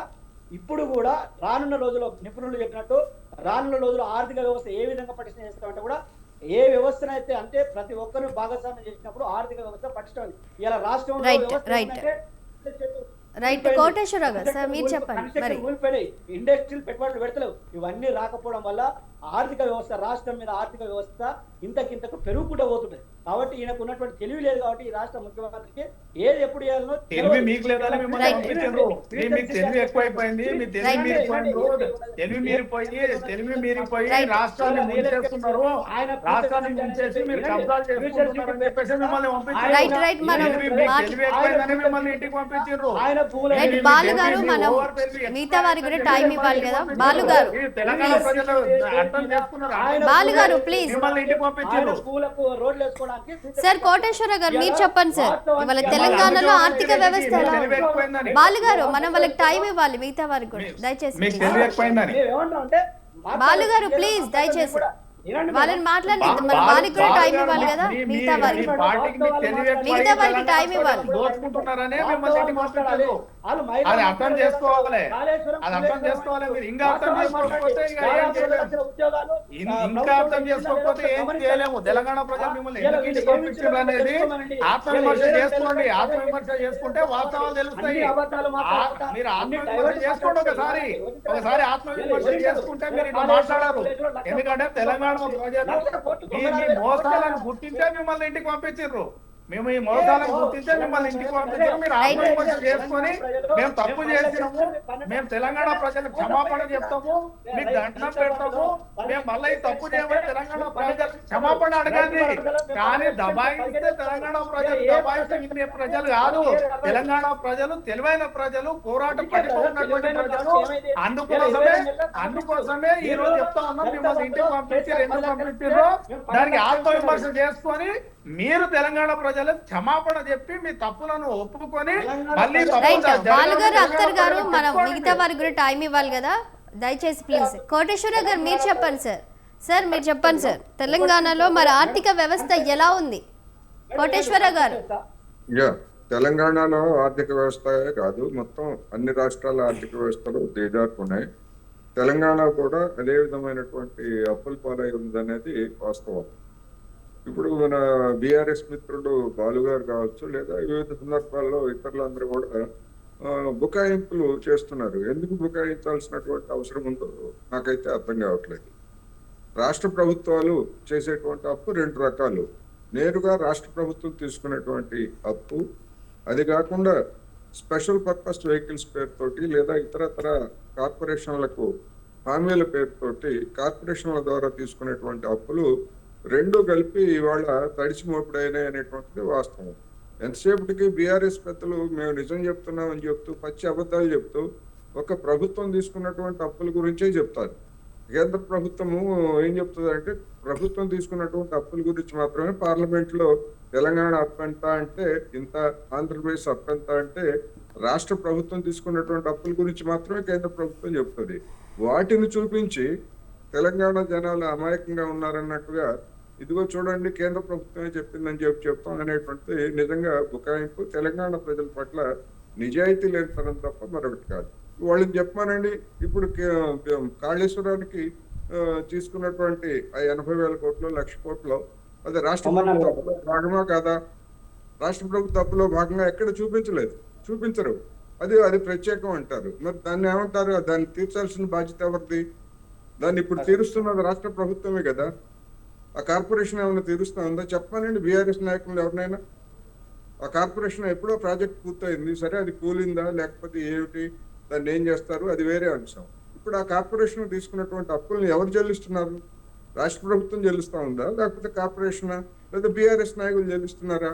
ఇప్పుడు కూడా రానున్న రోజుల్లో నిపుణులు చెప్పినట్టు రానున్న రోజుల్లో ఆర్థిక వ్యవస్థ ఏ విధంగా పటిష్టం చేస్తామంటే కూడా ఏ వ్యవస్థనైతే అంటే ప్రతి ఒక్కరిని భాగస్వామ్యం చేసినప్పుడు ఆర్థిక వ్యవస్థ పటిష్టం. ఇలా రాష్ట్రంలో Right, వ్యవస్థ right. ఏంటంటే రైట్ కోటేశ్వరరావు గారు సార్ మీరు చెప్పండి మరి. ఇండస్ట్రియల్ పెట్టుబడులు పెడతలేవు. ఇవన్నీ రాకపోవడం వల్ల ఆర్థిక వ్యవస్థ, రాష్ట్రం మీద ఆర్థిక వ్యవస్థ ఇంతకింతకు పెరుగుకుంటూ పోతుంటది. కాబట్టి ఈయనకు ఉన్నటువంటి తెలివి లేదు. కాబట్టి ఈ రాష్ట్ర ముఖ్యమంత్రికి ఏది ఎప్పుడు చేయాలనో తెలివి మీకు లేదని మిమ్మల్ని Right. పంపించారు. మీకు తెలివి ఎక్కువైపోయింది, మీ తెలివి Right. మీరిపోయింది, తెలివి మీరిపోయి రాష్ట్రాన్ని ముంచేస్తున్నారు, రాష్ట్రాన్ని ముంచేసి మీరు కబ్జాలు చేసుకుంటున్నారు అని చెప్పేసి మిమ్మల్ని పంపించారు. రైట్ రైట్ మనం తెలివి ఎక్కువైందని మిమ్మల్ని ఇంటికి పంపించారు. రైట్ బాలు గారు మనం మిగతా వారికి కూడా టైం ఇవ్వాలి కదా. బాలు గారు తెలంగాణ ప్రజలు అర్థం చేసుకున్నారు. బాలు గారు ప్లీజ్. మిమ్మల్ని ఇంటికి పంపించారు. రోడ్లు వేసుకోవడానికి సార్ కోటేశ్వరరావు గారు మీరు చెప్పండి సార్. ఇవాళ తెలంగాణలో ఆర్థిక వ్యవస్థ ఎలా ఉంది? బాలు గారు మనం వాళ్ళకి టైం ఇవ్వాలి, మిగతా వారికి కూడా దయచేసి. మీకు తెలివి ఎక్కువైందని బాలు గారు ప్లీజ్ దయచేసి వాళ్ళని మాట్లాడి మన వారికి కూడా టైం ఇవ్వాలి కదా. మిగతా వారికి టైం ఇవ్వాలి. దోచుకుంటున్నారనే మిమ్మల్ని ఇంటికి పంపించారు. అది అర్థం చేసుకోవాలి, అది అర్థం చేసుకోవాలి. మీరు ఇంకా అర్థం చేసుకోకపోతే ఇంకా అర్థం చేసుకోకపోతే ఏం చేయలేము. తెలంగాణ ప్రజలు మిమ్మల్ని ఎందుకు ఇంటికి పంపించారు అనేది ఆత్మవిమర్శ చేసుకోండి. ఆత్మవిమర్శ చేసుకుంటే వాస్తవాలు తెలుస్తాయి. మీరు ఆత్మవిమర్శ చేసుకోండి. ఒకసారి ఆత్మవిమర్శ చేసుకుంటే మీరు ఇట్లా మాట్లాడారు. ఎందుకంటే తెలంగాణ ప్రజలు మీ మోసాలను గుర్తించే మిమ్మల్ని ఇంటికి పంపించారు. మేము ఈ మోసాలను గుర్తించే మిమ్మల్ని ఇంటికి పంపించారు. మీరు ఆత్మవిమర్శ చేసుకొని మేము తప్పు చేసినాము, మేము తెలంగాణ ప్రజలకు క్షమాపణ చెప్తాము, మీకు దండం పెడతాము, మేము మళ్ళీ ఈ తప్పు చేయమని తెలంగాణ ప్రజలు క్షమాపణ అడగండి. కానీ దబాయిస్తే తెలంగాణ ప్రజలు దబాయిస్తే ఇన్ని ప్రజలు కాదు. తెలంగాణ ప్రజలు తెలివైన ప్రజలు, పోరాట పటిమ ఉన్నటువంటి ప్రజలు. అందుకోసమే ఈ రోజు చెప్తా ఉన్నాం, మిమ్మల్ని ఇంటికి పంపించారు. ఎందుకు పంపించారో దానికి ఆత్మవిమర్శ చేసుకొని మీరు తెలంగాణ ప్రజలకు క్షమాపణ చెప్పి మీ తప్పులను ఒప్పుకొని మళ్ళీ బాలుగారు అత్తర్ గారు మనం మిగతా వారికి కూడా టైం ఇవ్వాలి కదా. దయచేసి ప్లీజ్. కోటేశ్వర గారు మీరు చెప్పండి సార్. సార్ మీరు చెప్పండి సార్. తెలంగాణలో మరి ఆర్థిక వ్యవస్థ ఎలా ఉంది? కోటేశ్వర గారు. తెలంగాణలో ఆర్థిక వ్యవస్థ కాదు, మొత్తం అన్ని రాష్ట్రాల ఆర్థిక వ్యవస్థలు దిగజారుకున్నాయి. తెలంగాణ కూడా అదే విధమైనటువంటి అప్పుల పాలై ఉందనేది వాస్తవం. ఇప్పుడు మన బీఆర్ఎస్ మిత్రుడు బాలుగారు కావచ్చు, లేదా వివిధ సందర్భాల్లో ఇతరులందరూ కూడా బుకాయింపులు చేస్తున్నారు. ఎందుకు బుకాయించాల్సినటువంటి అవసరం ఉందో నాకైతే అర్థం కావట్లేదు. రాష్ట్ర ప్రభుత్వాలు చేసేటువంటి అప్పు రెండు రకాలు. నేరుగా రాష్ట్ర ప్రభుత్వం తీసుకునేటువంటి అప్పు, అది కాకుండా స్పెషల్ పర్పస్ వెహికల్స్ పేరుతోటి లేదా ఇతరతర కార్పొరేషన్లకు హామీల పేరుతోటి కార్పొరేషన్ల ద్వారా తీసుకునేటువంటి అప్పులు రెండు కలిపి ఇవాళ తడిచి మోపుడైనాయి అనేటువంటిది వాస్తవం. ఎంతసేపటికి బీఆర్ఎస్ పెద్దలు మేము నిజం చెప్తున్నామని చెప్తూ పచ్చి అబద్ధాలు చెప్తూ ఒక ప్రభుత్వం తీసుకున్నటువంటి అప్పుల గురించే చెప్తారు. కేంద్ర ప్రభుత్వము ఏం చెప్తుందంటే ప్రభుత్వం తీసుకున్నటువంటి అప్పుల గురించి మాత్రమే పార్లమెంట్ లో తెలంగాణ అప్పు ఎంత అంటే ఇంత, ఆంధ్రప్రదేశ్ అప్పు ఎంత అంటే రాష్ట్ర ప్రభుత్వం తీసుకున్నటువంటి అప్పుల గురించి మాత్రమే కేంద్ర ప్రభుత్వం చెప్తుంది. వాటిని చూపించి తెలంగాణ జనాలు అమాయకంగా ఉన్నారన్నట్టుగా ఇదిగో చూడండి కేంద్ర ప్రభుత్వమే చెప్పిందని చెప్తాం అనేటువంటిది నిజంగా బుకాయింపు. తెలంగాణ ప్రజల పట్ల నిజాయితీ లేనితనం తప్ప మరొకటి కాదు. వాళ్ళని చెప్పమానండి, ఇప్పుడు కాళేశ్వరానికి తీసుకున్నటువంటి 80,000 కోట్లు 1,00,000 కోట్లు అది రాష్ట్ర ప్రభుత్వ భాగమా కాదా? రాష్ట్ర ప్రభుత్వ తప్పులో భాగంగా ఎక్కడ చూపించరు. అది ప్రత్యేకం అంటారు. మరి దాన్ని ఏమంటారు? దాన్ని తీర్చాల్సిన బాధ్యత ఎవరిది? దాన్ని ఇప్పుడు తీరుస్తున్నది రాష్ట్ర ప్రభుత్వమే కదా. ఆ కార్పొరేషన్ ఏమైనా తీరుస్తా ఉందా? చెప్పానండి బీఆర్ఎస్ నాయకులు ఎవరినైనా. ఆ కార్పొరేషన్ ఎప్పుడో ప్రాజెక్ట్ పూర్తయింది, సరే అది కూలిందా లేకపోతే ఏమిటి, దాన్ని ఏం చేస్తారు అది వేరే అంశం. ఇప్పుడు ఆ కార్పొరేషన్ తీసుకున్నటువంటి అప్పులను ఎవరు చెల్లిస్తున్నారు? రాష్ట్ర ప్రభుత్వం చెల్లిస్తా ఉందా లేకపోతే కార్పొరేషన్ లేదా బీఆర్ఎస్ నాయకులు చెల్లిస్తున్నారా?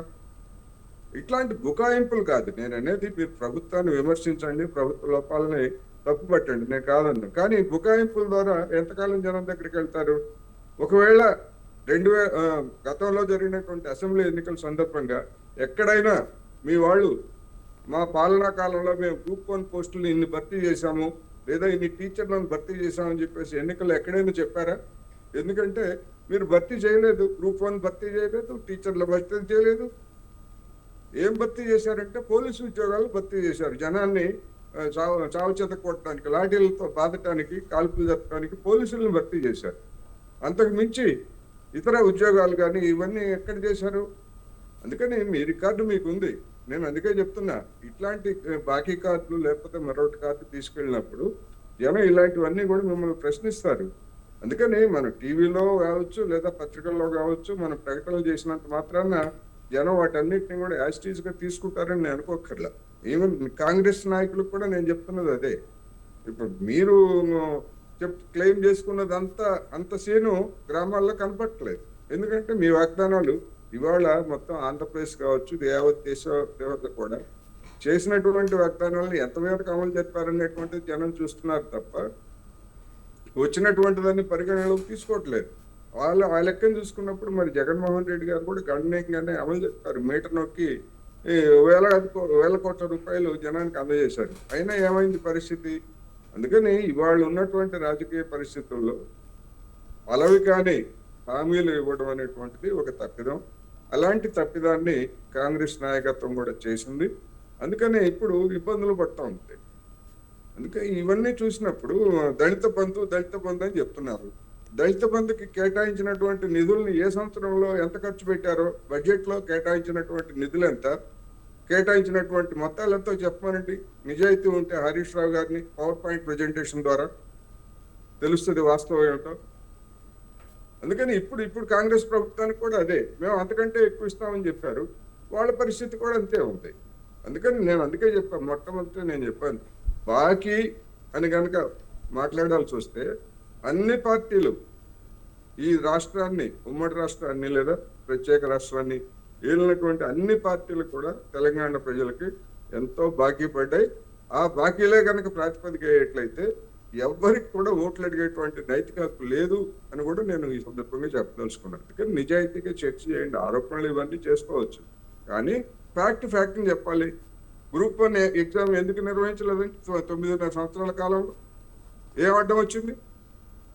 ఇట్లాంటి బుకాయింపులు కాదు నేను అనేది. మీరు ప్రభుత్వాన్ని విమర్శించండి, ప్రభుత్వ లోపాలని తప్పుపట్టండి, నేను కాదన్నా. కానీ బుకాయింపుల ద్వారా ఎంతకాలం జనం దగ్గరికి వెళ్తారు? ఒకవేళ గతంలో జరిగినటువంటి అసెంబ్లీ ఎన్నికల సందర్భంగా ఎక్కడైనా మీ వాళ్ళు మా పాలనా కాలంలో మేము గ్రూప్ 1 పోస్టులు ఇన్ని భర్తీ చేశాము లేదా ఇన్ని టీచర్లను భర్తీ చేశామని చెప్పేసి ఎన్నికల్లో ఎక్కడైనా చెప్పారా? ఎందుకంటే మీరు భర్తీ చేయలేదు, గ్రూప్ 1 భర్తీ చేయలేదు, టీచర్ల భర్తీ చేయలేదు. ఏం భర్తీ చేశారంటే పోలీసు ఉద్యోగాలు భర్తీ చేశారు. జనాన్ని చావు చేత కొట్టడానికి, లాఠీలతో బాధటానికి, కాల్పులు జరపడానికి పోలీసులను భర్తీ చేశారు. అంతకు మించి ఇతర ఉద్యోగాలు కానీ ఇవన్నీ ఎక్కడ చేశారు? అందుకని మీ రికార్డు మీకు ఉంది. నేను అందుకే చెప్తున్నా, ఇట్లాంటి బాకీ కార్డులు లేకపోతే మరొకటి కార్డు తీసుకెళ్ళినప్పుడు జనం ఇలాంటివన్నీ కూడా మిమ్మల్ని ప్రశ్నిస్తారు. అందుకని మన టీవీలో కావచ్చు లేదా పత్రికల్లో కావచ్చు మనం ప్రకటనలు చేసినంత మాత్రాన జనం వాటన్నిటిని కూడా యాజిటీజ్ గా తీసుకుంటారని నేను అనుకోకర్లా. ఈవెన్ కాంగ్రెస్ నాయకులకు కూడా నేను చెప్తున్నది అదే. ఇప్పుడు మీరు క్లెయిమ్ చేసుకున్నదంతా అంత సీను గ్రామాల్లో కనపట్టలేదు. ఎందుకంటే మీ వాగ్దానాలు ఇవాళ మొత్తం ఆంధ్రప్రదేశ్ కావచ్చు యావత్ దేశ కూడా చేసినటువంటి వాగ్దానాలను ఎంతమేరకు అమలు జరిపారనేటువంటిది జనం చూస్తున్నారు తప్ప వచ్చినటువంటి దాన్ని పరిగణనలోకి తీసుకోవట్లేదు. ఆ లెక్కను చూసుకున్నప్పుడు మరి జగన్మోహన్ రెడ్డి గారు కూడా గణనీయంగానే అమలు చెప్పారు. మీటర్ నొక్కి వేల కోట్ల రూపాయలు జనానికి అందజేశారు. అయినా ఏమైంది పరిస్థితి? అందుకని ఇవాళ ఉన్నటువంటి రాజకీయ పరిస్థితుల్లో అలవి కాని హామీలు ఇవ్వడం అనేటువంటిది ఒక తప్పిదం. అలాంటి తప్పిదాన్ని కాంగ్రెస్ నాయకత్వం కూడా చేసింది. అందుకని ఇప్పుడు ఇబ్బందులు పడతా ఉంటాయి. అందుకని ఇవన్నీ చూసినప్పుడు దళిత బంధు అని చెప్తున్నారు. దళిత బంధుకి కేటాయించినటువంటి నిధుల్ని ఏ సంవత్సరంలో ఎంత ఖర్చు పెట్టారో, బడ్జెట్ లో కేటాయించినటువంటి నిధులు ఎంత, కేటాయించినటువంటి మొత్తాలతో చెప్పమనండి. నిజాయితీ ఉంటే హరీష్ రావు గారిని పవర్ పాయింట్ ప్రజెంటేషన్ ద్వారా తెలుస్తుంది వాస్తవం ఏమిటో. అందుకని ఇప్పుడు కాంగ్రెస్ ప్రభుత్వానికి కూడా అదే, మేము అంతకంటే ఎక్కువ ఇస్తామని చెప్పారు. వాళ్ళ పరిస్థితి కూడా అంతే ఉంది. అందుకని నేను అందుకే చెప్పాను, మొట్టమొదటి నేను చెప్పాను, బాకీ అని కనుక మాట్లాడాల్సి వస్తే అన్ని పార్టీలు ఈ రాష్ట్రాన్ని, ఉమ్మడి రాష్ట్రాన్ని లేదా ప్రత్యేక రాష్ట్రాన్ని ఏలినటువంటి అన్ని పార్టీలు కూడా తెలంగాణ ప్రజలకి ఎంతో బాకీ పడ్డాయి. ఆ బాకీలే కనుక ప్రాతిపదిక అయ్యేట్లయితే ఎవ్వరికి కూడా ఓట్లు అడిగేటువంటి నైతిక హక్కు లేదు అని కూడా నేను ఈ సందర్భంగా చెప్పదలుచుకున్నాను. అందుకని నిజాయితీగా చర్చ చేయండి. ఆరోపణలు ఇవన్నీ చేసుకోవచ్చు, కానీ ఫ్యాక్ట్ని చెప్పాలి. గ్రూప్ 1 ఎగ్జామ్ ఎందుకు నిర్వహించలేదండి 9.5 సంవత్సరాల కాలంలో? ఏం అడ్డం వచ్చింది?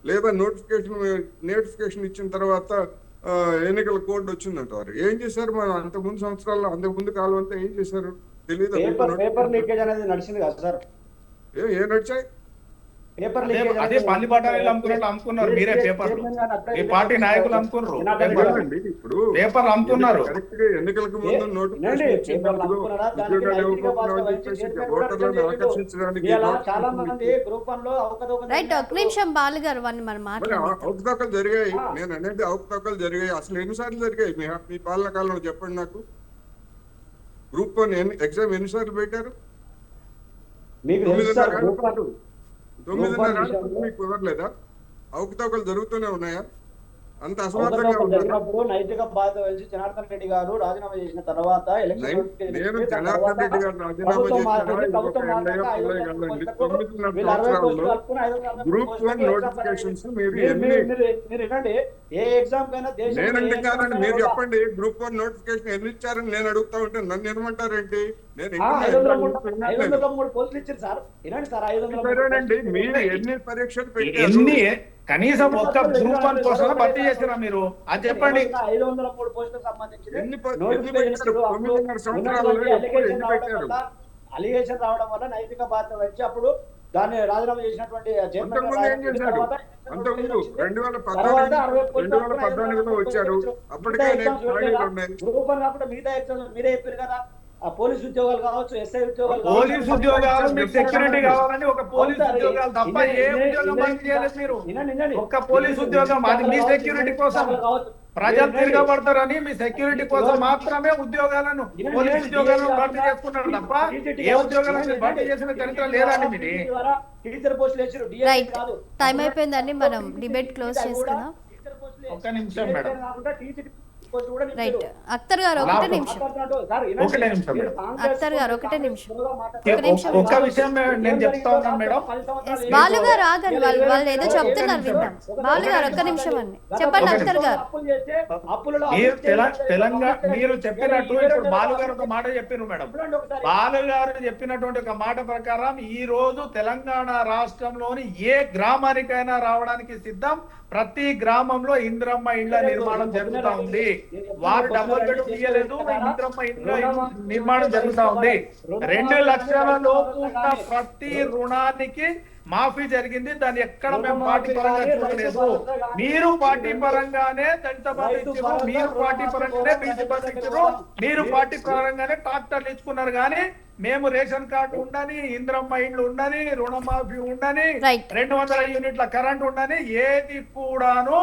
లేదా నోటిఫికేషన్ ఇచ్చిన తర్వాత ఎన్నికల కోడ్ వచ్చిందంటారు. ఏం చేశారు? మనం అంతకుముందు కాలం అంతా ఏం చేశారు తెలియదు. పేపర్ లీకేజ్ అనేది నడిచింది కదా సార్? ఏం నడిచాయి? అదే పల్లి బఠానీలు అమ్ముకున్నారు మీరే. పేపర్ ఈ పార్టీ నాయకులు అమ్ముకున్నారు, ఇప్పుడు పేపర్లు అమ్ముకున్నారు. కరెక్ట్ గా ఎన్నికలకు ముందు నోటిఫికేషన్ ఇచ్చినప్పుడు ఉద్యోగాలు ఇవ్వకపోవడం అని చెప్పేసి ఓటర్లను ఆకర్షించడానికి రైట్. ఒక నిమిషం బాలుగారు వారిని మనం అవకతవకలు జరిగాయి. నేను అనేది అవకతవకలు జరిగాయి. అసలు ఎన్నిసార్లు జరిగాయి మీ పాలన కాలంలో చెప్పండి నాకు. గ్రూప్ 1 ఎగ్జామ్ ఎన్నిసార్లు పెట్టారు? 9.5 మీకు కుదరలేదా? అవకతవకలు జరుగుతూనే ఉన్నాయా? అంత అసమర్థంగా జరిగినప్పుడు నైతిక బాధ్యత వహించి జనార్దన్ రెడ్డి గారు రాజీనామా చేసిన తర్వాత నేను జనార్దన్ రెడ్డి గారు రాజీనామా గ్రూప్ 1 నోటిఫికేషన్స్ మీరు ఏ ఎగ్జామ్ కైనా నేనంటే కాదండి, మీరు చెప్పండి. గ్రూప్ 1 నోటిఫికేషన్ ఎన్ని ఇచ్చారని నేను అడుగుతా ఉంటే నన్ను ఏమంటారేంటి? నేను 503 పోస్టులు ఇచ్చారు సార్. వినండి సార్, 503 మీరు ఎన్ని పరీక్షలు పెట్టారు? కనీసం ఒక్క గ్రూప్ 1 కోసం భర్తీ చేసినా మీరు? అది చెప్పండి. 503 పోస్టులకు సంబంధించి అలిగేషన్ రావడం వల్ల నైతిక బాధ్యత వహించి అప్పుడు దాన్ని రాజీనామా చేసినటువంటి అంతకుముందు 2014లో వచ్చారు. అప్పటికే మిగతా ఎగ్జామ్స్ మీరే చెప్పారు కదా, పోలీస్ ఉద్యోగాలు కావచ్చు, ఎస్ఐ ఉద్యోగాలు, పోలీస్ ఉద్యోగాలు, మీకు సెక్యూరిటీ కావాలని ఒక పోలీస్ ఉద్యోగాలు తప్ప ఏ ఉద్యోగం భర్తీ చేయలేదు మీరు. ఒక్క పోలీస్ ఉద్యోగం, అది మీ సెక్యూరిటీ కోసం. ప్రజలు తిరగబడతారని మీ సెక్యూరిటీ కోసం మాత్రమే ఉద్యోగాలను, పోలీస్ ఉద్యోగాలను భర్తీ చేసుకున్నారు తప్ప ఏ ఉద్యోగాలను భర్తీ చేసిన చరిత్ర లేదండి మీది. టీచర్ పోస్టులు వేసారు. రైట్, టైం అయిపోయిందండి, మనం డిబేట్ క్లోజ్ చేసుకుందాం. ఒక్క నిమిషం మేడం. రైట్, అఖ్తర్ గారు ఒకటే నిమిషం. అఖ్తర్ గారు ఒకటే నిమిషం. ఒక్క విషయం నేను చెప్తా ఉన్నాను మేడం. బాలు గారు ఆగండి, వాళ్ళు ఏదో చెప్తున్నారు విందాం. బాలు గారు ఒక్క నిమిషం అండి, చెప్పండి అఖ్తర్ గారు. తెలంగాణ మీరు చెప్పినట్టు ఇప్పుడు బాలు గారు ఒక మాట చెప్పారు మేడం. బాలు గారు చెప్పినటువంటి ఒక మాట ప్రకారం ఈ రోజు తెలంగాణ రాష్ట్రంలోని ఏ గ్రామానికైనా రావడానికి సిద్ధం. ప్రతి గ్రామంలో ఇంద్రమ్మ ఇళ్ల నిర్మాణం జరుగుతా ఉంది. వారు డబుల్ బెడ్రూమ్ ఇయ్యలేదు, ఇంద్రమ్మ ఇళ్ల నిర్మాణం జరుగుతా ఉంది. 2 లక్షల లోపు ఉన్న ప్రతి రుణానికి మాఫీ జరిగింది. దాన్ని ఎక్కడ మేము పార్టీ పరంగా చూడలేదు. మీరు పార్టీ పరంగానే దళిత బంధు ఇచ్చారు, మీరు పార్టీ పరంగానే బీసీ బంధు ఇచ్చారు, మీరు పార్టీ పరంగానే ట్రాక్టర్లు ఇచ్చుకున్నారు. కానీ మేము రేషన్ కార్డు ఉండని, ఇంద్రమ్మ ఇండ్లు ఉండని, రుణమాఫీ ఉండని, Right. 200 యూనిట్ల కరెంట్ ఉండని ఏది కూడాను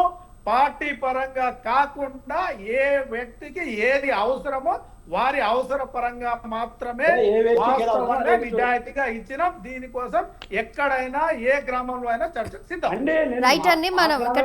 పార్టీ పరంగా కాకుండా ఏ వ్యక్తికి ఏది అవసరమో వారి అవసర పరంగా మాత్రమే వాస్తవంగా నిజాయితీగా ఇచ్చినాం. దీనికోసం ఎక్కడైనా ఏ గ్రామంలో అయినా చర్చకు సిద్ధం. అంటే నేను రైట్ అండి, మనం ఆ ఇక్కడ